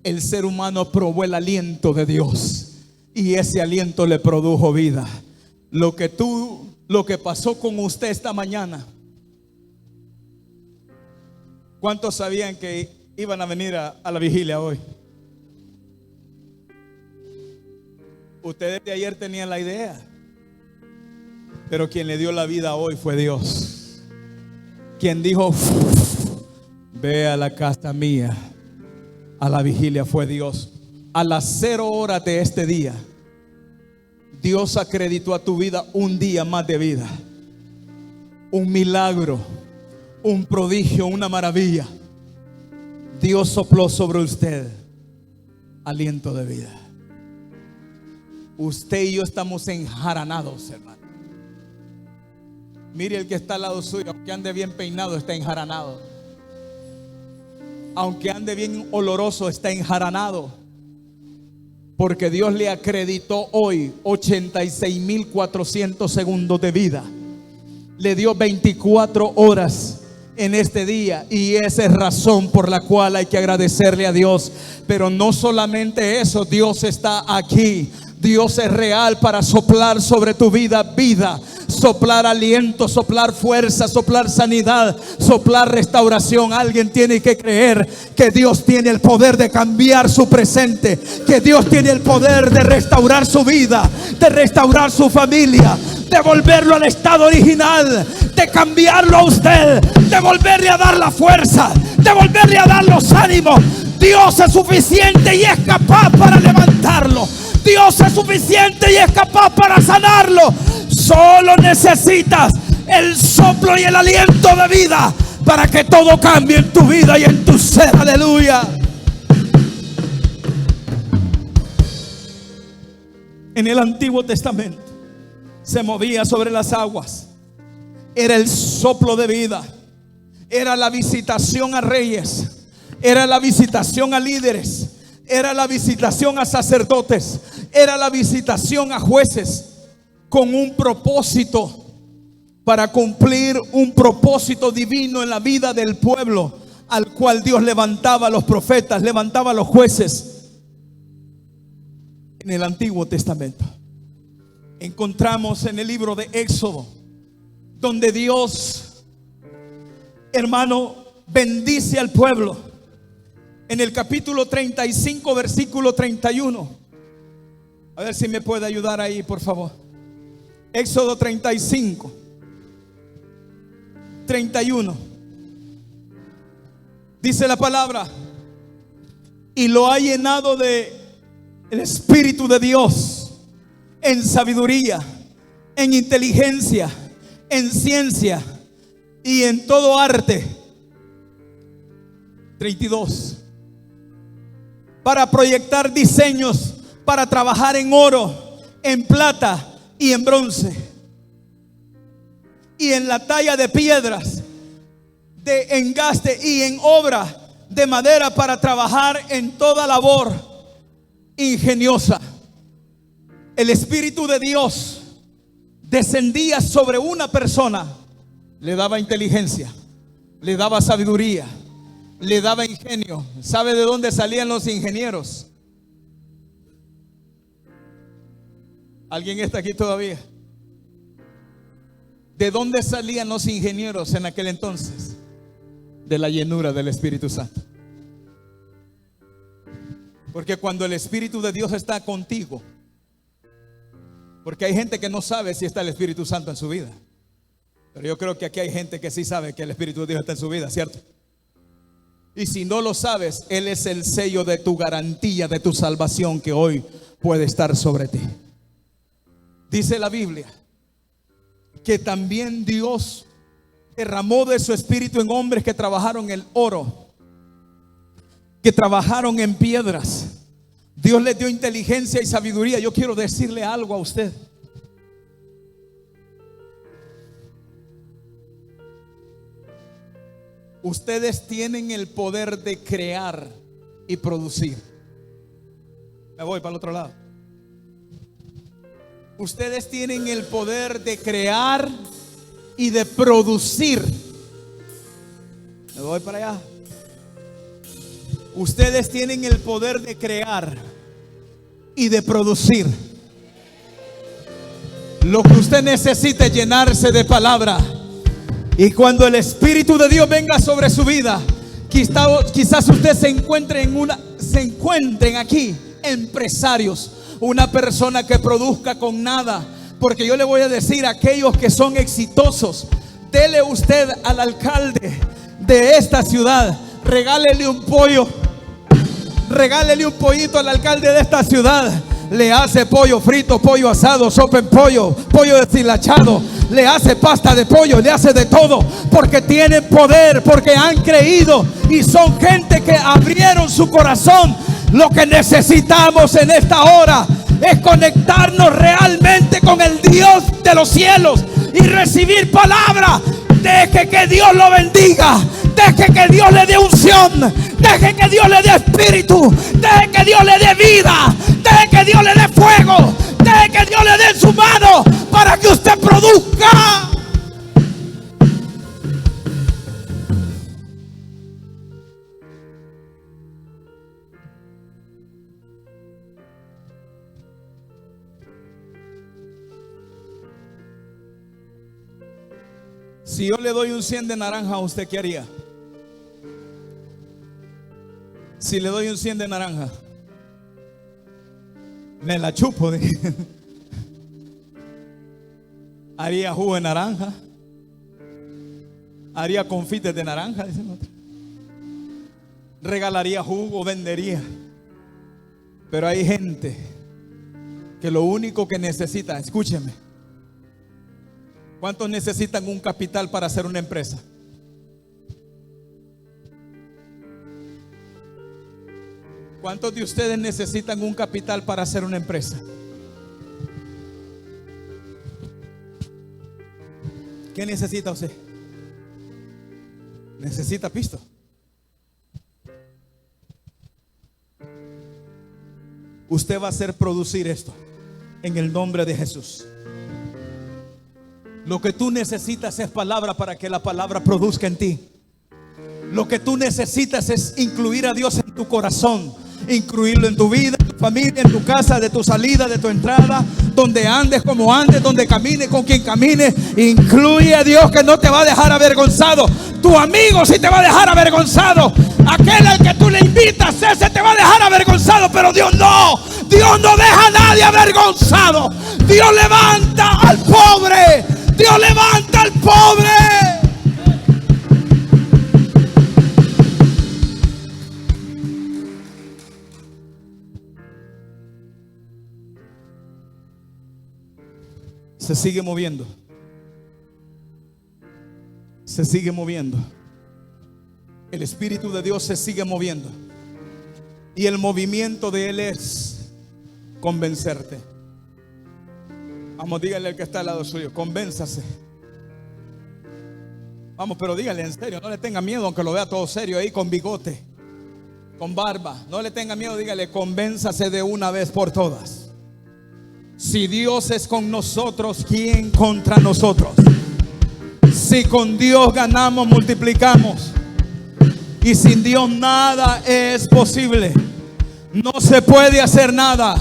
el ser humano probó el aliento de Dios, y ese aliento le produjo vida. Lo que pasó con usted esta mañana, ¿cuántos sabían que iban a venir a la vigilia hoy? Ustedes de ayer tenían la idea, pero quien le dio la vida hoy fue Dios. Quien dijo: ve a la casa mía, a la vigilia, fue Dios. A las 0 horas de este día, Dios acreditó a tu vida un día más de vida, un milagro, un prodigio, una maravilla. Dios sopló sobre usted aliento de vida. Usted y yo estamos enjaranados, hermano. Mire el que está al lado suyo, aunque ande bien peinado, está enjaranado. Aunque ande bien oloroso, está enjaranado. Porque Dios le acreditó hoy 86.400 segundos de vida. Le dio 24 horas en este día, y esa es razón por la cual hay que agradecerle a Dios. Pero no solamente eso, Dios está aquí. Dios es real para soplar sobre tu vida vida, soplar aliento, soplar fuerza, soplar sanidad, soplar restauración. Alguien tiene que creer que Dios tiene el poder de cambiar su presente, que Dios tiene el poder de restaurar su vida, de restaurar su familia, de volverlo al estado original, de cambiarlo a usted, de volverle a dar la fuerza, de volverle a dar los ánimos. Dios es suficiente y es capaz para levantarlo. Dios es suficiente y es capaz para sanarlo. Solo necesitas el soplo y el aliento de vida para que todo cambie en tu vida y en tu ser. Aleluya. En el Antiguo Testamento se movía sobre las aguas. Era el soplo de vida. Era la visitación a reyes. Era la visitación a líderes. Era la visitación a sacerdotes. Era la visitación a jueces, con un propósito, para cumplir un propósito divino en la vida del pueblo, al cual Dios levantaba a los profetas, levantaba a los jueces. En el Antiguo Testamento encontramos en el libro de Éxodo, donde Dios, hermano, bendice al pueblo. En el capítulo 35, versículo 31. A ver si me puede ayudar ahí, por favor. Éxodo 35, 31. Dice la palabra: y lo ha llenado de el Espíritu de Dios, en sabiduría, en inteligencia, en ciencia y en todo arte. 32. Para proyectar diseños, para trabajar en oro, en plata y en bronce, y en la talla de piedras, de engaste, y en obra de madera, para trabajar en toda labor ingeniosa. El Espíritu de Dios descendía sobre una persona, le daba inteligencia, le daba sabiduría, le daba ingenio. ¿Sabe de dónde salían los ingenieros? ¿Alguien está aquí todavía? ¿De dónde salían los ingenieros en aquel entonces? De la llenura del Espíritu Santo. Porque cuando el Espíritu de Dios está contigo, porque hay gente que no sabe si está el Espíritu Santo en su vida, pero yo creo que aquí hay gente que sí sabe que el Espíritu de Dios está en su vida, ¿cierto? Y si no lo sabes, Él es el sello de tu garantía, de tu salvación, que hoy puede estar sobre ti. Dice la Biblia que también Dios derramó de su Espíritu en hombres que trabajaron el oro, que trabajaron en piedras. Dios les dio inteligencia y sabiduría. Yo quiero decirle algo a usted. Ustedes tienen el poder de crear y producir. Me voy para el otro lado. Ustedes tienen el poder de crear y de producir. Me voy para allá. Ustedes tienen el poder de crear y de producir. Lo que usted necesita es llenarse de palabra. Y cuando el Espíritu de Dios venga sobre su vida, quizás usted se encuentren aquí empresarios, una persona que produzca con nada. Porque yo le voy a decir a aquellos que son exitosos: dele usted al alcalde de esta ciudad, regálele un pollo, regálele un pollito al alcalde de esta ciudad. Le hace pollo frito, pollo asado, sopa en pollo, pollo deshilachado, le hace pasta de pollo, le hace de todo, porque tienen poder, porque han creído y son gente que abrieron su corazón. Lo que necesitamos en esta hora es conectarnos realmente con el Dios de los cielos y recibir palabra. Deje que Dios lo bendiga, deje que Dios le dé unción, deje que Dios le dé espíritu, deje que Dios le dé vida, deje que Dios le dé fuego, deje que Dios le dé en su mano para que usted produzca. Si yo le doy un 100 de naranja, ¿a usted qué haría? Si le doy un 100 de naranja, me la chupo. Haría jugo de naranja, haría confites de naranja, regalaría jugo, vendería. Pero hay gente que lo único que necesita, escúcheme, ¿cuántos necesitan un capital para hacer una empresa? ¿Cuántos de ustedes necesitan un capital para hacer una empresa? ¿Qué necesita usted? Necesita pisto. Usted va a hacer producir esto en el nombre de Jesús. Lo que tú necesitas es palabra para que la palabra produzca en ti. Lo que tú necesitas es incluir a Dios en tu corazón, incluirlo en tu vida, en tu familia, en tu casa, de tu salida, de tu entrada, donde andes, como andes, donde camines, con quien camines. Incluye a Dios, que no te va a dejar avergonzado. Tu amigo sí te va a dejar avergonzado. Aquel al que tú le invitas, ese te va a dejar avergonzado. Pero Dios no. Dios no deja a nadie avergonzado. Dios levanta al pobre. Dios levanta al pobre. Se sigue moviendo. Se sigue moviendo. El Espíritu de Dios se sigue moviendo. Y el movimiento de Él es convencerte. Vamos, dígale al que está al lado suyo: convénzase. Vamos, pero dígale en serio, no le tenga miedo, aunque lo vea todo serio ahí con bigote, con barba. No le tenga miedo, dígale: convénzase de una vez por todas. Si Dios es con nosotros, ¿quién contra nosotros? Si con Dios ganamos, multiplicamos. Y sin Dios nada es posible. No se puede hacer nada.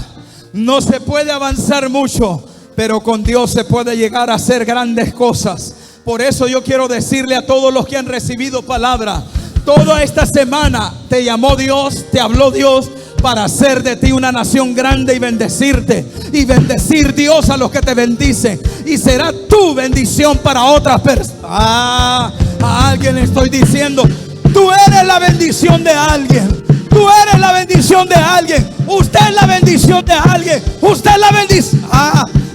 No se puede avanzar mucho. Pero con Dios se puede llegar a hacer grandes cosas. Por eso yo quiero decirle a todos los que han recibido palabra: toda esta semana te llamó Dios, te habló Dios para hacer de ti una nación grande y bendecirte. Y bendecir Dios a los que te bendicen. Y será tu bendición para otras personas. A alguien le estoy diciendo: tú eres la bendición de alguien. Tú eres la bendición de alguien. Usted es la bendición de alguien. Usted es la bendición.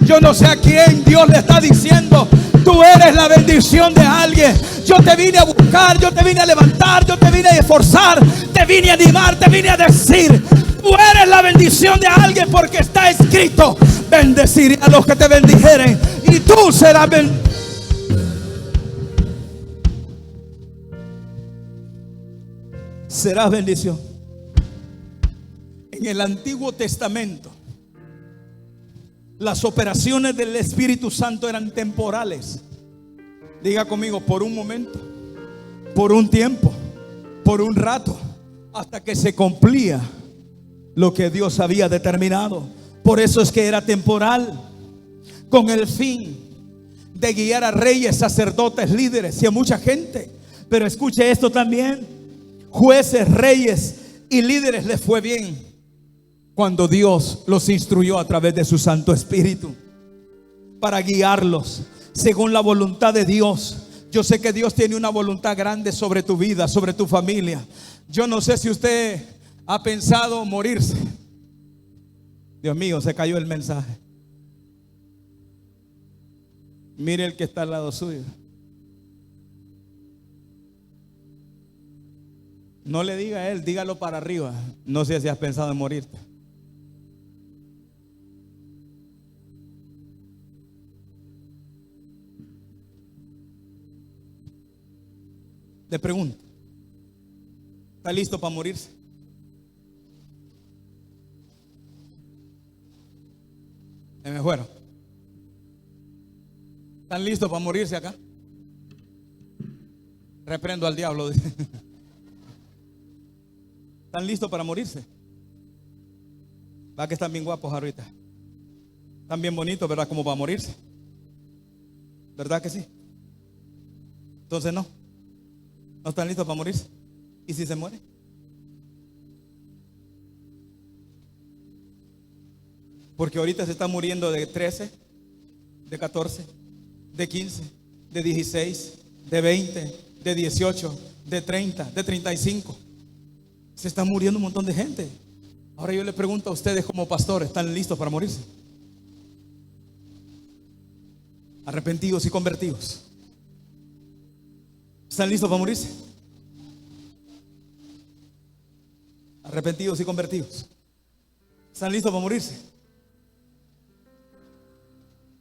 Yo no sé a quién Dios le está diciendo: tú eres la bendición de alguien. Yo te vine a buscar, yo te vine a levantar, yo te vine a esforzar, te vine a animar, te vine a decir: tú eres la bendición de alguien, porque está escrito: bendeciré a los que te bendijeren y tú serás serás bendición. En el Antiguo Testamento, las operaciones del Espíritu Santo eran temporales. Diga conmigo: por un momento, por un tiempo, por un rato, hasta que se cumplía lo que Dios había determinado. Por eso es que era temporal, con el fin de guiar a reyes, sacerdotes, líderes y a mucha gente. Pero escuche esto también: jueces, reyes y líderes les fue bien cuando Dios los instruyó a través de su Santo Espíritu para guiarlos según la voluntad de Dios. Yo sé que Dios tiene una voluntad grande sobre tu vida, sobre tu familia. Yo no sé si usted ha pensado morirse. Dios mío, se cayó el mensaje. Mire el que está al lado suyo. No le diga a él, dígalo para arriba: no sé si has pensado en morirte. Le pregunto: ¿está listo para morirse? Se me fueron. ¿Están listos para morirse acá? Reprendo al diablo. ¿Están listos para morirse? Va que están bien guapos ahorita. Están bien bonitos, ¿verdad? Como para morirse. ¿Verdad que sí? Entonces no están listos para morirse. ¿Y si se muere? Porque ahorita se está muriendo de 13, de 14, de 15, de 16, de 20, de 18, de 30, de 35. Se está muriendo un montón de gente. Ahora yo le pregunto a ustedes como pastores: ¿están listos para morirse? Arrepentidos y convertidos. ¿Están listos para morirse? Arrepentidos y convertidos. ¿Están listos para morirse?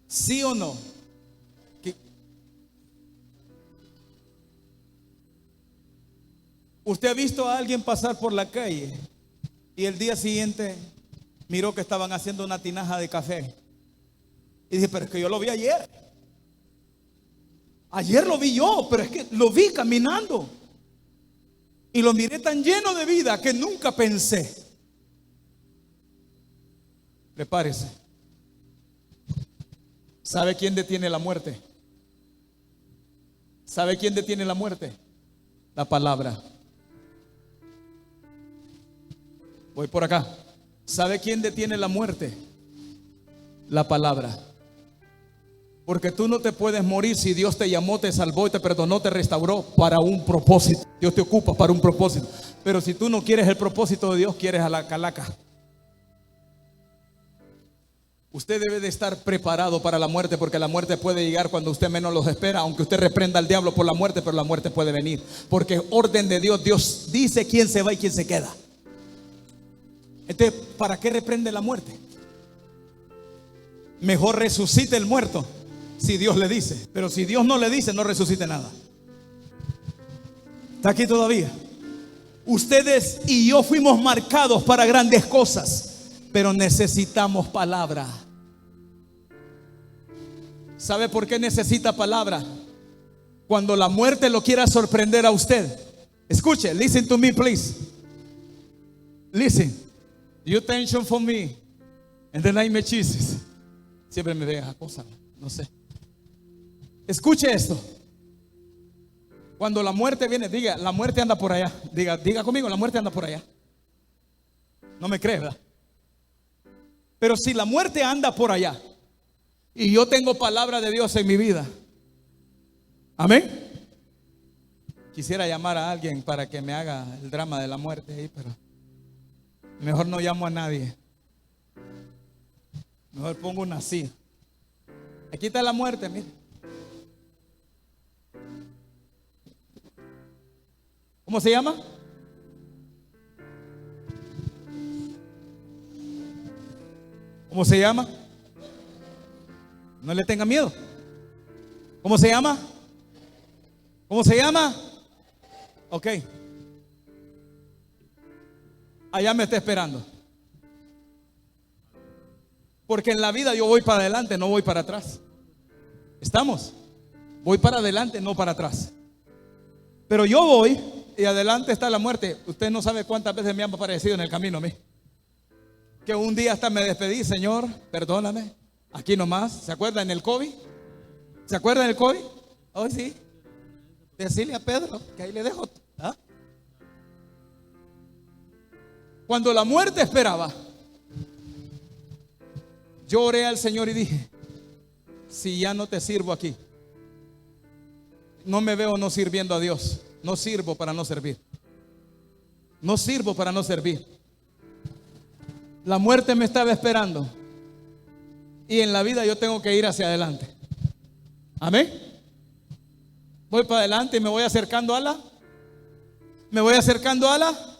¿Sí o no? ¿Usted ha visto a alguien pasar por la calle y el día siguiente miró que estaban haciendo una tinaja de café? Y dice: pero es que yo lo vi ayer. Ayer lo vi yo, pero es que lo vi caminando y lo miré tan lleno de vida que nunca pensé. Prepárese. ¿Sabe quién detiene la muerte? ¿Sabe quién detiene la muerte? La palabra. Voy por acá. ¿Sabe quién detiene la muerte? La palabra. Porque tú no te puedes morir si Dios te llamó, te salvó y te perdonó, te restauró para un propósito. Dios te ocupa para un propósito. Pero si tú no quieres el propósito de Dios, quieres a la calaca. Usted debe de estar preparado para la muerte, porque la muerte puede llegar cuando usted menos los espera. Aunque usted reprenda al diablo por la muerte, pero la muerte puede venir. Porque es orden de Dios. Dios dice quién se va y quién se queda. Entonces, ¿para qué reprende la muerte? Mejor resucite el muerto si Dios le dice. Pero si Dios no le dice, no resucite nada. ¿Está aquí todavía? Ustedes y yo fuimos marcados para grandes cosas, pero necesitamos palabra. ¿Sabe por qué necesita palabra? Cuando la muerte lo quiera sorprender a usted. Escuche, listen to me, please. Listen. You attention for me. In the name of Jesus. Siempre me ve esa cosa, no sé. Escuche esto. Cuando la muerte viene, diga: la muerte anda por allá. Diga conmigo: la muerte anda por allá. No me crees, ¿verdad? Pero si la muerte anda por allá y yo tengo palabra de Dios en mi vida, amén. Quisiera llamar a alguien para que me haga el drama de la muerte ahí, pero mejor no llamo a nadie. Mejor pongo una así. Aquí está la muerte, mire. ¿Cómo se llama? ¿Cómo se llama? No le tenga miedo. ¿Cómo se llama? ¿Cómo se llama? Ok. Allá me está esperando. Porque en la vida yo voy para adelante, no voy para atrás. ¿Estamos? Voy para adelante, no para atrás. Pero yo voy y adelante está la muerte. Usted no sabe cuántas veces me han aparecido en el camino a mí. Que un día hasta me despedí, Señor, perdóname. Aquí nomás, ¿se acuerdan del COVID? ¿Se acuerdan del COVID? Hoy sí. Decirle a Pedro que ahí le dejo. ¿Ah? Cuando la muerte esperaba, yo oré al Señor y dije: si ya no te sirvo aquí, no me veo no sirviendo a Dios. No sirvo para no servir. No sirvo para no servir. La muerte me estaba esperando. Y en la vida yo tengo que ir hacia adelante. Amén. Voy para adelante y me voy acercando a la. Me voy acercando a la.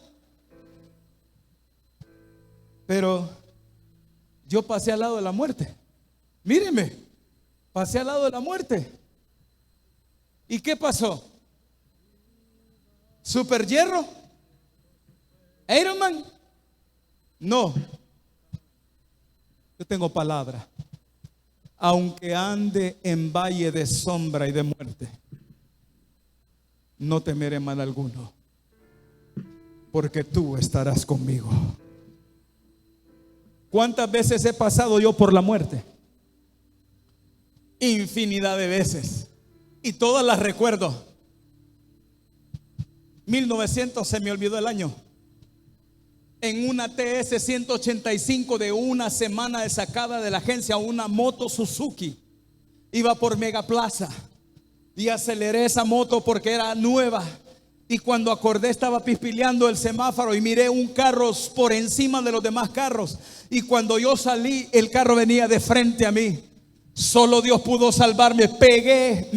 Pero yo pasé al lado de la muerte. Míreme, pasé al lado de la muerte. ¿Y qué pasó? ¿Super hierro? ¿Iron Man? No. Yo tengo palabra. Aunque ande en valle de sombra y de muerte, no temeré mal alguno, porque tú estarás conmigo. ¿Cuántas veces he pasado yo por la muerte? Infinidad de veces. Y todas las recuerdo. 1900, se me olvidó el año. En una TS 185 de una semana de sacada de la agencia, una moto Suzuki. Iba por Megaplaza y aceleré esa moto porque era nueva. Y cuando acordé estaba pispileando el semáforo y miré un carro por encima de los demás carros. Y cuando yo salí, el carro venía de frente a mí. Solo Dios pudo salvarme.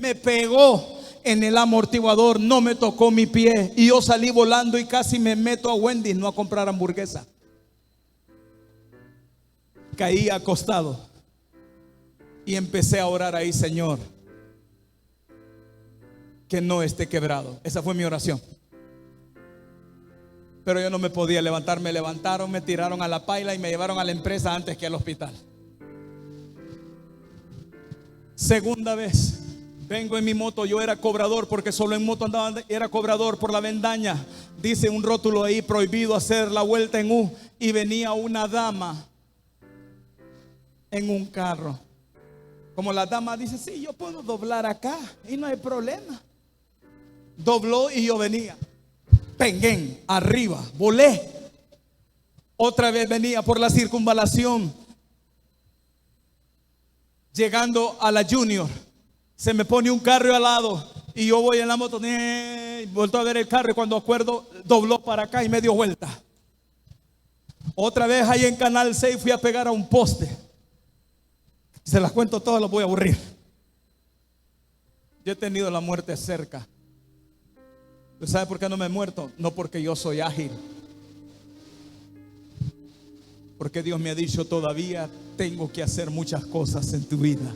Me pegó en el amortiguador, no me tocó mi pie. Y yo salí volando y casi me meto a Wendy's, no a comprar hamburguesa. Caí acostado y empecé a orar ahí: Señor, que no esté quebrado. Esa fue mi oración. Pero yo no me podía levantar. Me levantaron, me tiraron a la paila y me llevaron a la empresa antes que al hospital. Segunda vez, vengo en mi moto. Yo era cobrador, porque solo en moto andaba. Era cobrador por la Vendaña. Dice un rótulo ahí: prohibido hacer la vuelta en U. Y venía una dama en un carro. Como la dama dice: sí, yo puedo doblar acá y no hay problema. Dobló y yo venía. Penguén, arriba, volé. Otra vez venía por la circunvalación, llegando a la Junior. Se me pone un carro al lado y yo voy en la moto. Vuelto a ver el carro y cuando acuerdo, dobló para acá y me dio vuelta. Otra vez ahí en Canal 6 fui a pegar a un poste. Se las cuento todas, los voy a aburrir. Yo he tenido la muerte cerca. ¿Sabe por qué no me he muerto? No porque yo soy ágil, porque Dios me ha dicho: todavía tengo que hacer muchas cosas en tu vida.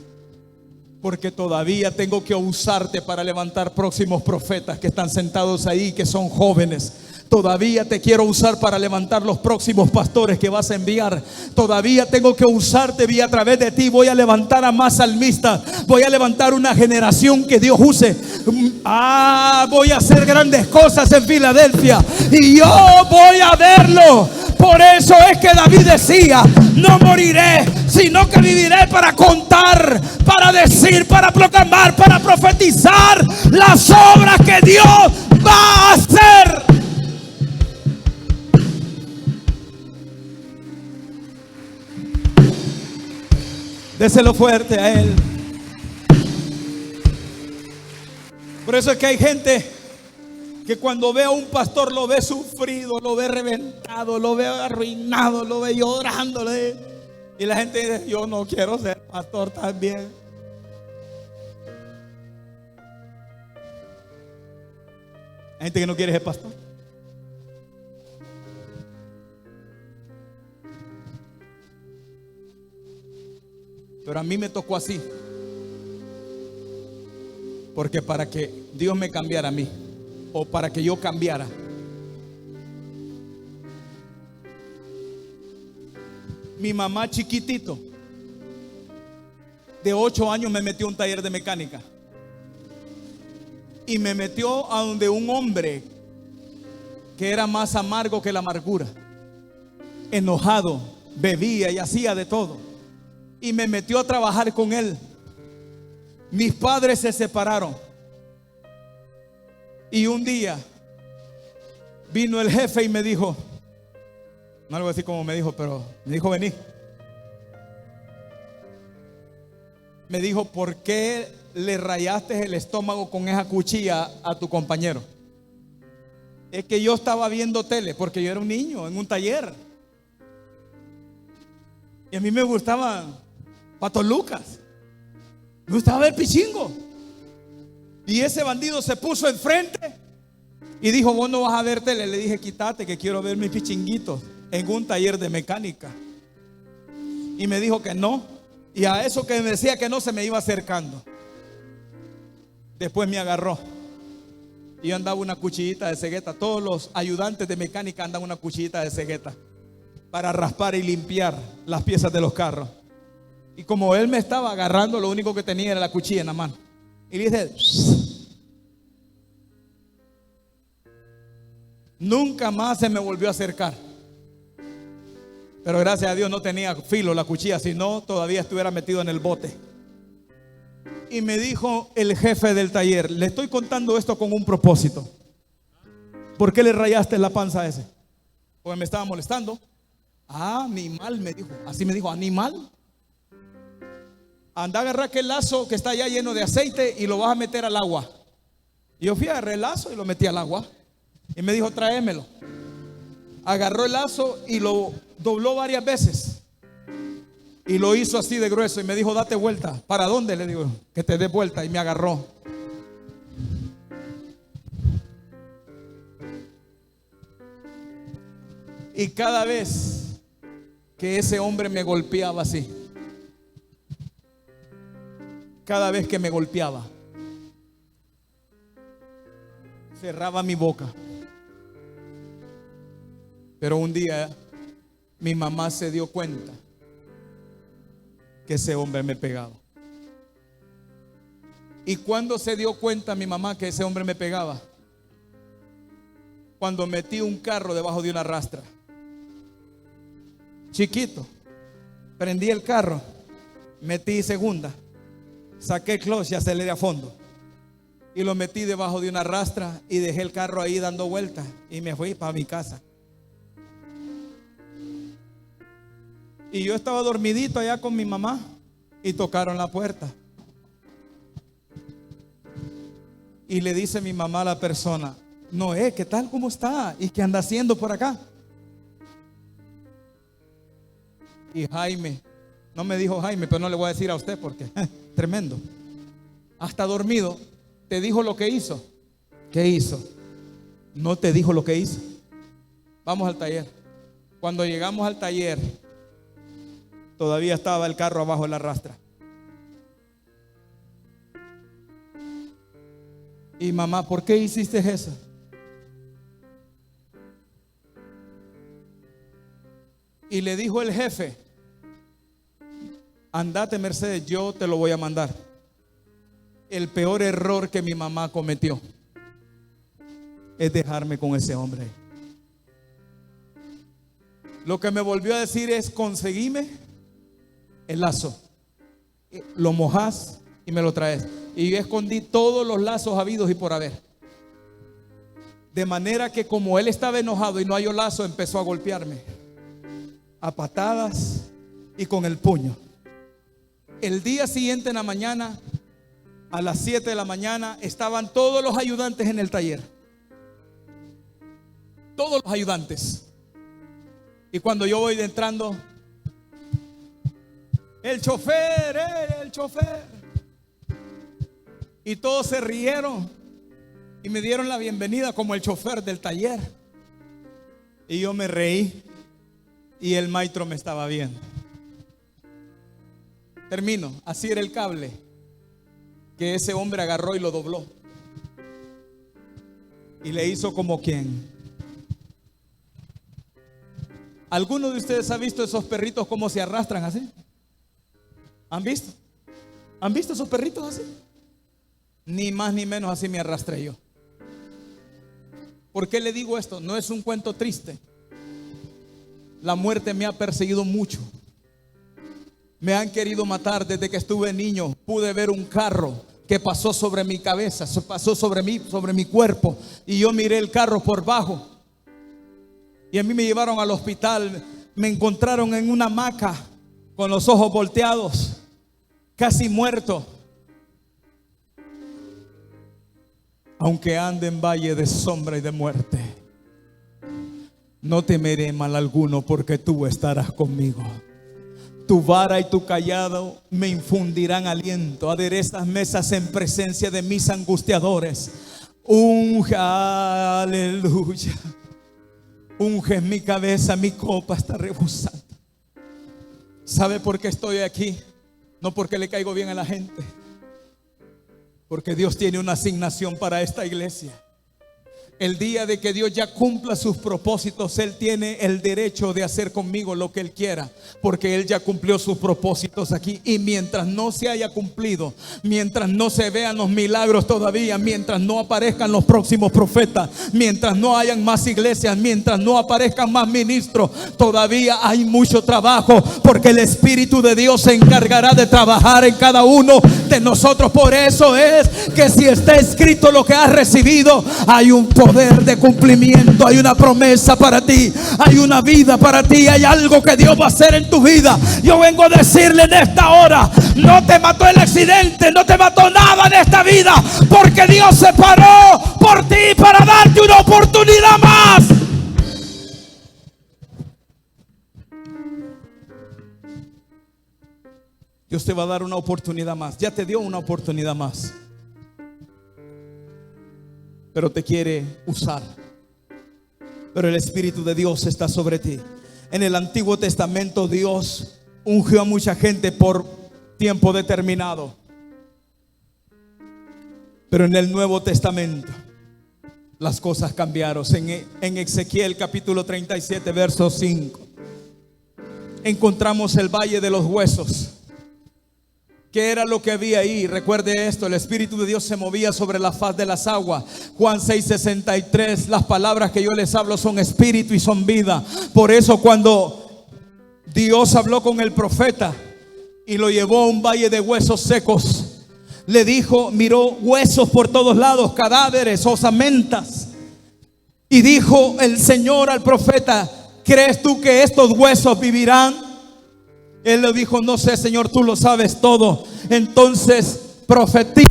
Porque todavía tengo que usarte para levantar próximos profetas que están sentados ahí, que son jóvenes. Todavía te quiero usar para levantar los próximos pastores que vas a enviar. Todavía tengo que usarte, y a través de ti voy a levantar a más salmistas. Voy a levantar una generación que Dios use. Voy a hacer grandes cosas en Filadelfia y yo voy a verlo. Por eso es que David decía: no moriré, sino que viviré para contar, para decir, para proclamar, para profetizar las obras que Dios va a hacer. Déselo fuerte a Él. Por eso es que hay gente que cuando ve a un pastor lo ve sufrido, lo ve reventado, lo ve arruinado, lo ve llorando. Y la gente dice: yo no quiero ser pastor también. Hay gente que no quiere ser pastor. Pero a mí me tocó así. Porque para que Dios me cambiara a mí, o para que yo cambiara, mi mamá chiquitito, de 8 años, me metió a un taller de mecánica. Y me metió a donde un hombre que era más amargo que la amargura, enojado, bebía y hacía de todo. Y me metió a trabajar con él. Mis padres se separaron. Y un día vino el jefe y me dijo, no algo así como me dijo, pero me dijo: vení. Me dijo: ¿por qué le rayaste el estómago con esa cuchilla a tu compañero? Es que yo estaba viendo tele, porque yo era un niño en un taller. Y a mí me gustaba Pato Lucas. Me gustaba ver Pichingo. Y ese bandido se puso enfrente y dijo: vos no vas a ver tele. Le dije: quítate, que quiero ver mis pichinguitos en un taller de mecánica. Y me dijo que no. Y a eso que me decía que no, se me iba acercando. Después me agarró. Y yo andaba una cuchillita de cegueta. Todos los ayudantes de mecánica andan una cuchillita de cegueta para raspar y limpiar las piezas de los carros. Y como él me estaba agarrando, lo único que tenía era la cuchilla en la mano. Y le dice: nunca más se me volvió a acercar. Pero gracias a Dios no tenía filo la cuchilla, si no todavía estuviera metido en el bote. Y me dijo el jefe del taller: le estoy contando esto con un propósito. ¿Por qué le rayaste la panza a ese? Porque me estaba molestando. Ah, animal, me dijo. Así me dijo: animal. Anda a agarrar aquel lazo que está allá lleno de aceite y lo vas a meter al agua. Y yo fui a agarrar el lazo y lo metí al agua. Y me dijo: tráemelo. Agarró el lazo y lo dobló varias veces. Y lo hizo así de grueso. Y me dijo: date vuelta. ¿Para dónde? Le digo: que te dé vuelta. Y me agarró. Y cada vez que ese hombre me golpeaba así, cada vez que me golpeaba, cerraba mi boca. Pero un día mi mamá se dio cuenta que ese hombre me pegaba. ¿Y cuándo se dio cuenta mi mamá que ese hombre me pegaba? Cuando metí un carro debajo de una rastra. Chiquito. Prendí el carro, metí segunda, saqué el clutch y aceleré a fondo. Y lo metí debajo de una rastra y dejé el carro ahí dando vueltas. Y me fui para mi casa. Y yo estaba dormidito allá con mi mamá y tocaron la puerta. Y le dice mi mamá a la persona: Noé, ¿qué tal? ¿Cómo está? ¿Y qué anda haciendo por acá? Y Jaime, no me dijo Jaime, pero no le voy a decir a usted porque tremendo. Hasta dormido, te dijo lo que hizo. ¿Qué hizo? No te dijo lo que hizo. Vamos al taller. Cuando llegamos al taller, todavía estaba el carro abajo de la rastra. Y mamá, ¿por qué hiciste eso? Y le dijo el jefe: andate, Mercedes, yo te lo voy a mandar. El peor error que mi mamá cometió es dejarme con ese hombre. Lo que me volvió a decir es: conseguime el lazo, lo mojás y me lo traes. Y yo escondí todos los lazos habidos y por haber. De manera que como él estaba enojado y no halló lazo, empezó a golpearme a patadas y con el puño. El día siguiente en la mañana, a las 7 de la mañana, estaban todos los ayudantes en el taller. Todos los ayudantes. Y cuando yo voy entrando, el chofer. Y todos se rieron. Y me dieron la bienvenida como el chofer del taller. Y yo me reí y el maestro me estaba viendo. Termino, así era el cable que ese hombre agarró y lo dobló. Y le hizo como quien. ¿Alguno de ustedes ha visto esos perritos cómo se arrastran así? ¿Han visto? ¿Han visto esos perritos así? Ni más ni menos así me arrastré yo. ¿Por qué le digo esto? No es un cuento triste. La muerte me ha perseguido mucho. Me han querido matar desde que estuve niño. Pude ver un carro que pasó sobre mi cabeza, pasó sobre mi cuerpo, y yo miré el carro por bajo. Y a mí me llevaron al hospital. Me encontraron en una hamaca con los ojos volteados, casi muerto. Aunque ande en valle de sombra y de muerte, no temeré mal alguno, porque tú estarás conmigo. Tu vara y tu callado me infundirán aliento. Aderezas mesas en presencia de mis angustiadores. Unge, aleluya. Unge mi cabeza, mi copa está rebosando. ¿Sabe por qué estoy aquí? No porque le caigo bien a la gente, porque Dios tiene una asignación para esta iglesia. El día de que Dios ya cumpla sus propósitos, Él tiene el derecho de hacer conmigo lo que Él quiera, porque Él ya cumplió sus propósitos aquí. Y mientras no se haya cumplido, mientras no se vean los milagros todavía, mientras no aparezcan los próximos profetas, mientras no hayan más iglesias, mientras no aparezcan más ministros, todavía hay mucho trabajo, porque el Espíritu de Dios se encargará de trabajar en cada uno de nosotros. Por eso es que si está escrito lo que has recibido, hay un poder de cumplimiento, hay una promesa para ti, hay una vida para ti, hay algo que Dios va a hacer en tu vida. Yo vengo a decirle en esta hora: no te mató el accidente, no te mató nada en esta vida, porque Dios se paró por ti para darte una oportunidad más. Dios te va a dar una oportunidad más. Ya te dio una oportunidad más, pero te quiere usar. Pero el Espíritu de Dios está sobre ti. En el Antiguo Testamento Dios ungió a mucha gente por tiempo determinado, pero en el Nuevo Testamento las cosas cambiaron. En Ezequiel capítulo 37 verso 5 encontramos el valle de los huesos. ¿Qué era lo que había ahí? Recuerde esto: el Espíritu de Dios se movía sobre la faz de las aguas. Juan 6:63, las palabras que yo les hablo son espíritu y son vida. Por eso cuando Dios habló con el profeta y lo llevó a un valle de huesos secos, le dijo, miró huesos por todos lados, cadáveres, osamentas, y dijo el Señor al profeta: ¿crees tú que estos huesos vivirán? Él le dijo: no sé, Señor, tú lo sabes todo. Entonces profetiza.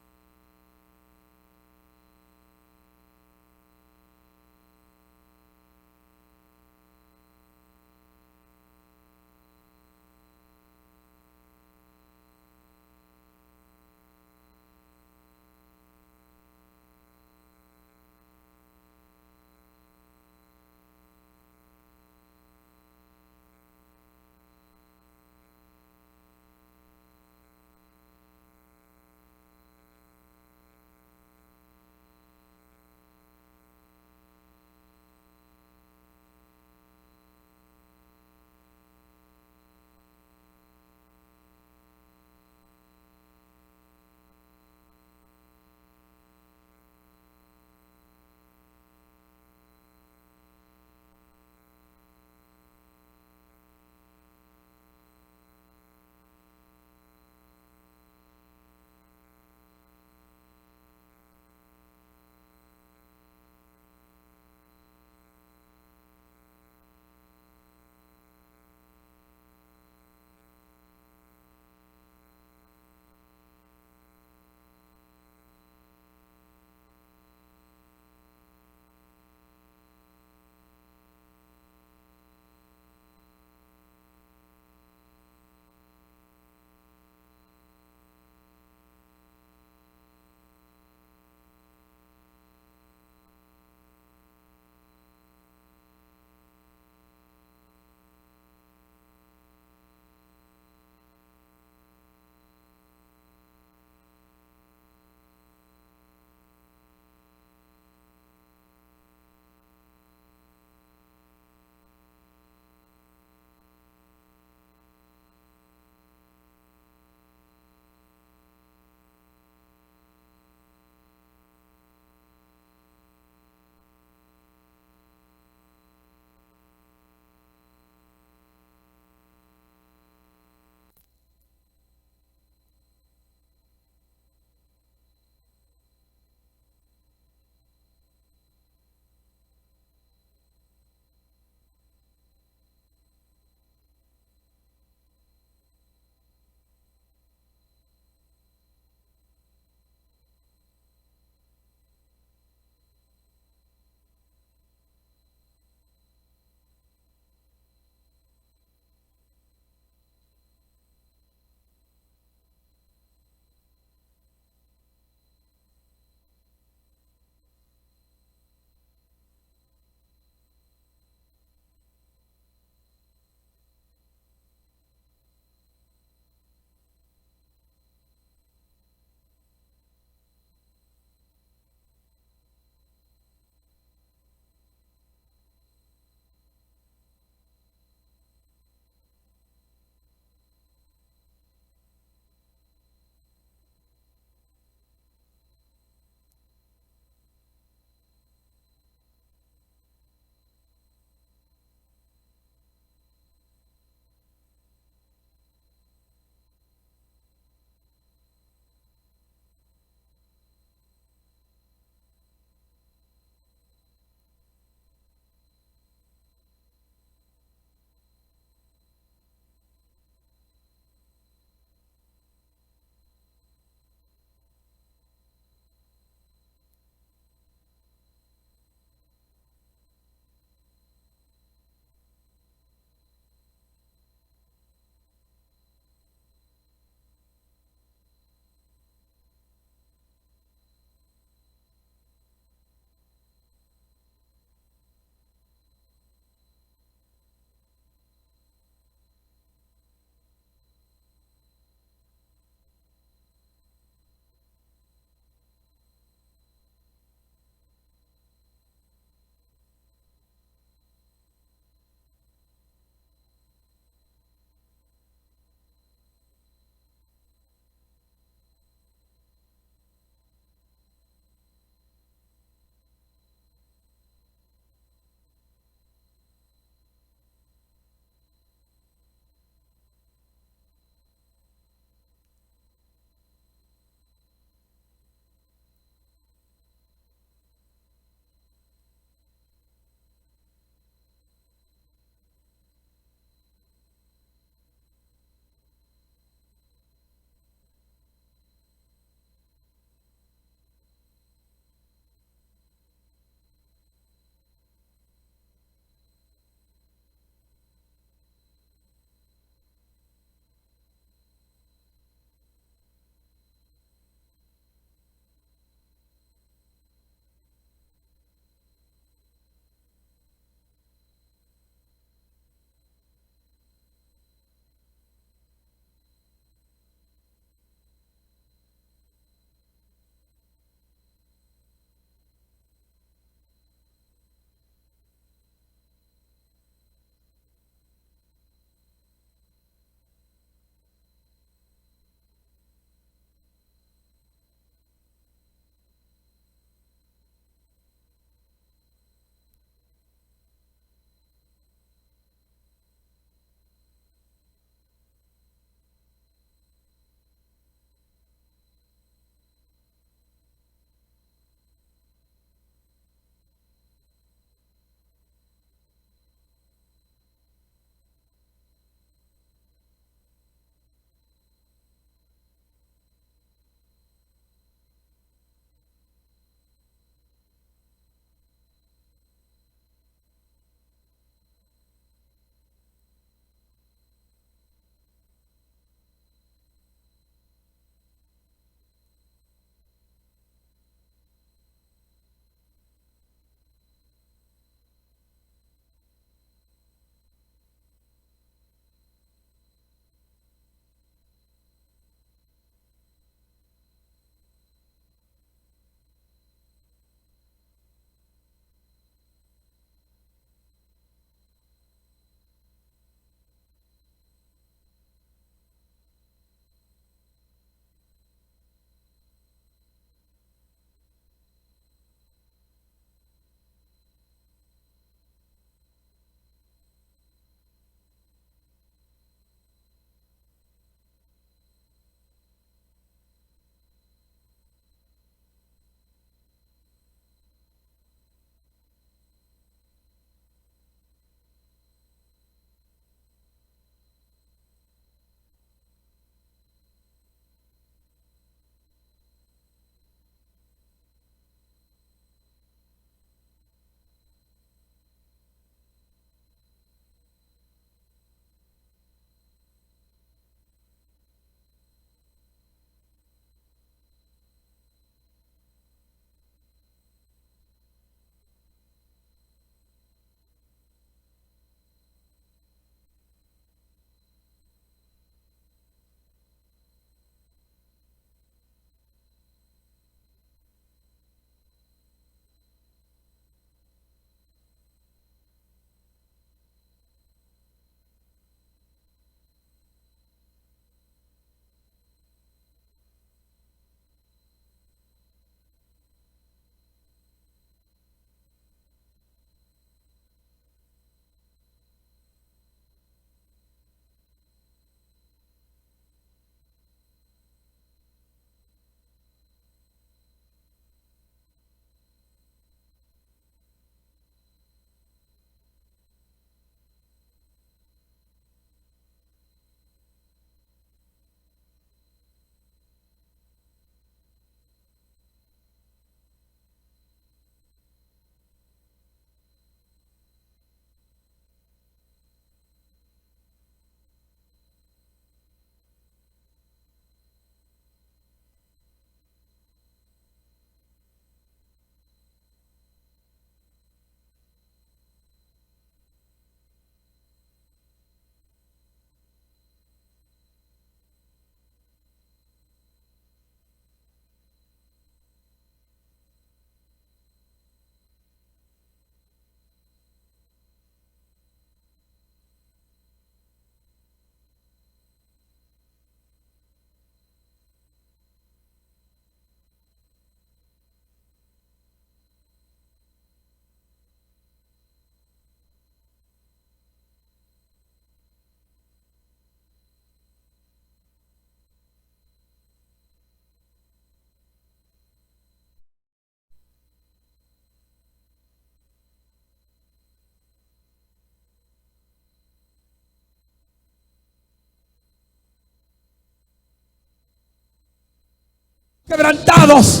quebrantados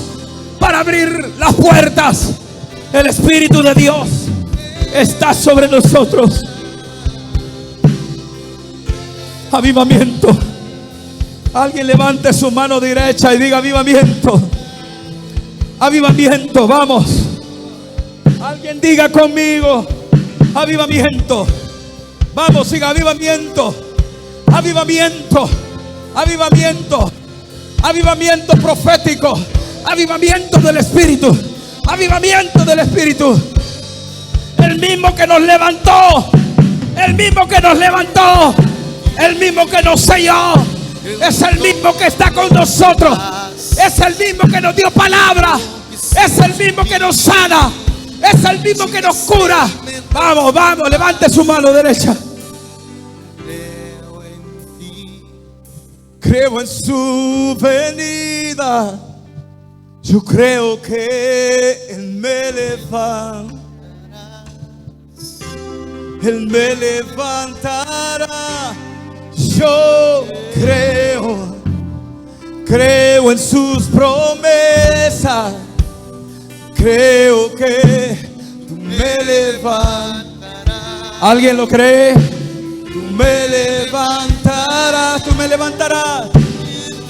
para abrir las puertas. El Espíritu de Dios está sobre nosotros. Avivamiento. Alguien levante su mano derecha y diga avivamiento. Avivamiento, vamos. Alguien diga conmigo avivamiento. Vamos, siga avivamiento. Avivamiento. Avivamiento. Avivamiento profético. Avivamiento del Espíritu. Avivamiento del Espíritu. El mismo que nos levantó. El mismo que nos levantó. El mismo que nos selló. Es el mismo que está con nosotros. Es el mismo que nos dio palabra. Es el mismo que nos sana. Es el mismo que nos cura. Vamos, vamos, levante su mano derecha. Creo en su venida. Yo creo que Él me levantará. Él me levantará. Yo creo en sus promesas. Creo que tú me levantarás. ¿Alguien lo cree? Tú me levantarás, tú me levantarás,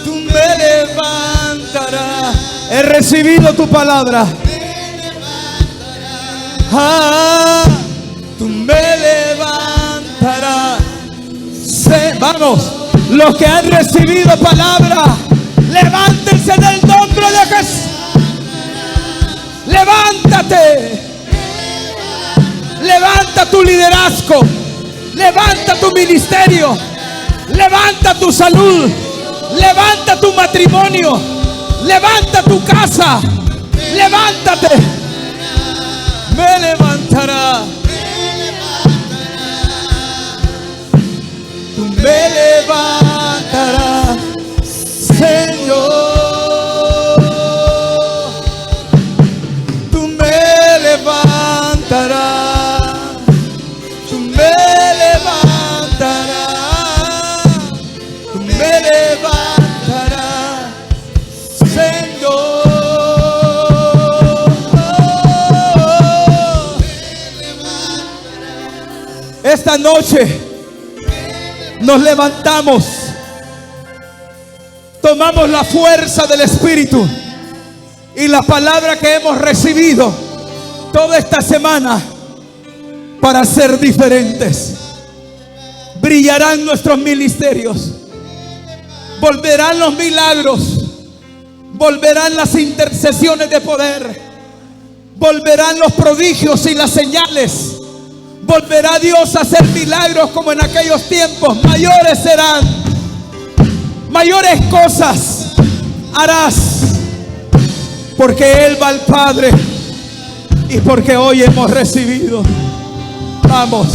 tú me levantarás. He recibido tu palabra. Tú me levantarás. Vamos, los que han recibido palabra, levántense del nombre de Jesús. Levántate. Levanta tu liderazgo. Levanta tu ministerio. Levanta tu salud. Levanta tu matrimonio. Levanta tu casa. Levántate. Me levantará. Tú me levantarás, Señor. Tú me levantarás. Tú me levantarás. Tú me levantarás, Señor. Esta noche nos levantamos, tomamos la fuerza del Espíritu y la palabra que hemos recibido toda esta semana para ser diferentes. Brillarán nuestros ministerios, volverán los milagros, volverán las intercesiones de poder, volverán los prodigios y las señales. Volverá Dios a hacer milagros como en aquellos tiempos. Mayores serán. Mayores cosas harás. Porque Él va al Padre. Y porque hoy hemos recibido. Vamos.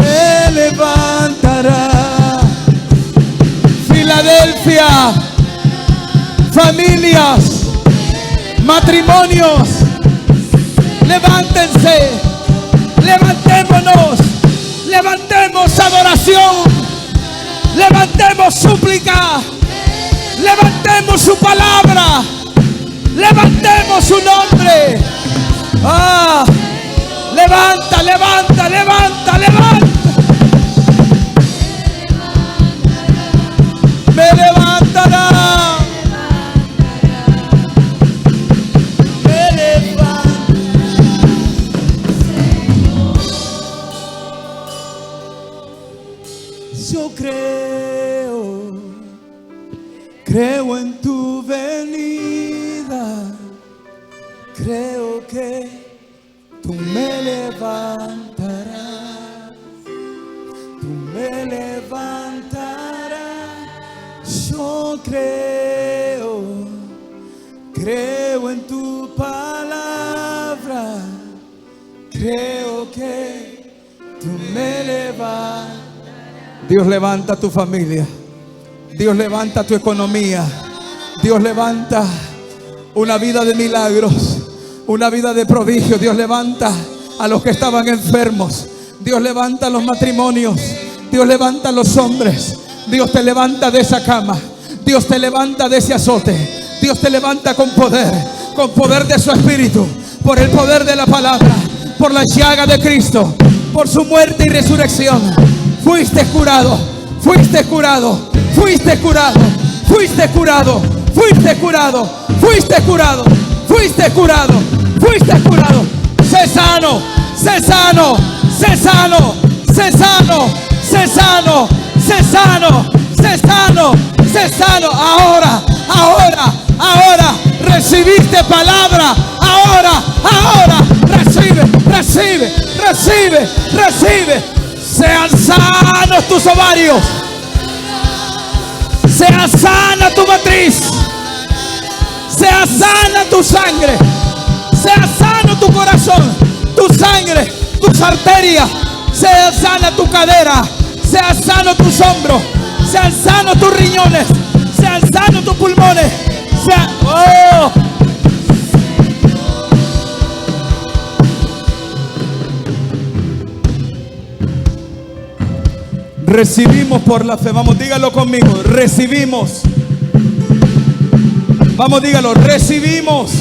Me levantará. Filadelfia. Familias. Matrimonios. Levántense, levantémonos, levantemos adoración, levantemos súplica, levantemos su palabra, levantemos su nombre. Levanta, levanta, levanta, levanta. Me levantará. Yo creo en tu venida, creo que tú me levantarás, tú me levantarás. Yo creo en tu palabra, creo que tú me levantarás. Dios levanta tu familia. Dios levanta tu economía. Dios levanta una vida de milagros, una vida de prodigio. Dios levanta a los que estaban enfermos. Dios levanta a los matrimonios. Dios levanta a los hombres. Dios te levanta de esa cama. Dios te levanta de ese azote. Dios te levanta con poder de su Espíritu, por el poder de la palabra, por la llaga de Cristo, por su muerte y resurrección. Fuiste curado, fuiste curado, fuiste curado, fuiste curado, fuiste curado, fuiste curado, fuiste curado, fuiste curado. Sé sano, sé sano, sé sano, sé sano, sé sano, sé sano, sé sano, sé sano. Ahora, ahora, ahora recibiste palabra. Ahora, ahora recibe, recibe, recibe, recibe. Sean sanos tus ovarios, sea sana tu matriz, sea sana tu sangre, sea sano tu corazón, tu sangre, tus arterias, sea sana tu cadera, sea sano tus hombros, sean sanos tus riñones, sean sanos tus pulmones, oh. Recibimos por la fe. Vamos, dígalo conmigo. Recibimos. Vamos, dígalo. Recibimos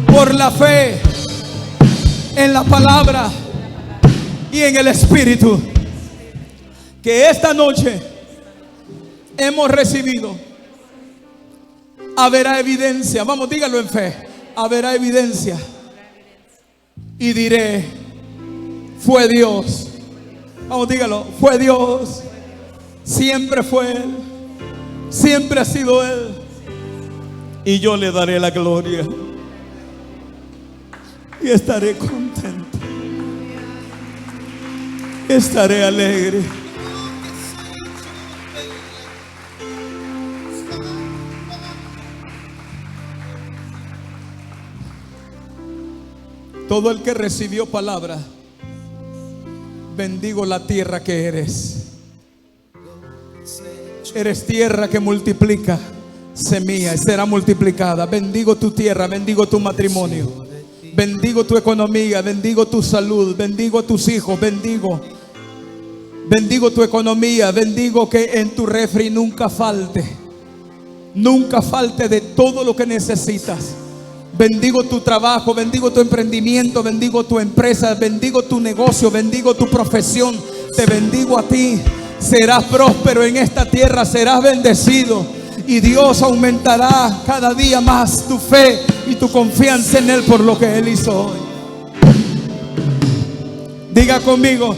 por la fe en la palabra y en el Espíritu, que esta noche hemos recibido. Habrá evidencia. Vamos, dígalo en fe. Habrá evidencia. Y diré: fue Dios. Vamos, dígalo. Fue Dios. Siempre fue Él. Siempre ha sido Él. Y yo le daré la gloria. Y estaré contento. Estaré alegre. Todo el que recibió palabra, bendigo la tierra que eres. Eres tierra que multiplica semilla y será multiplicada. Bendigo tu tierra, bendigo tu matrimonio, bendigo tu economía, bendigo tu salud, bendigo a tus hijos, bendigo tu economía, bendigo que en tu refri nunca falte de todo lo que necesitas. Bendigo tu trabajo, bendigo tu emprendimiento, bendigo tu empresa, bendigo tu negocio, bendigo tu profesión. Te bendigo a ti. Serás próspero en esta tierra, serás bendecido. Y Dios aumentará cada día más tu fe y tu confianza en Él por lo que Él hizo hoy. Diga conmigo.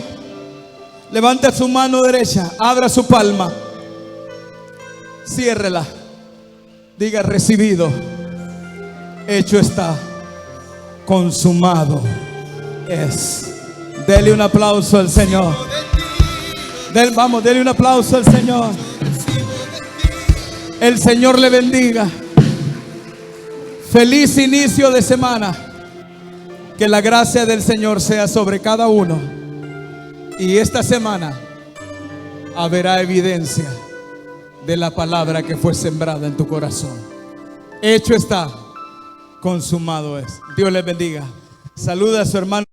Levante su mano derecha, abra su palma, ciérrela. Diga: recibido. Hecho está, consumado es. Dele un aplauso al Señor. Vamos, dele un aplauso al Señor. El Señor le bendiga. Feliz inicio de semana. Que la gracia del Señor sea sobre cada uno. Y esta semana habrá evidencia de la palabra que fue sembrada en tu corazón. Hecho está, consumado es. Dios les bendiga. Saluda a su hermano.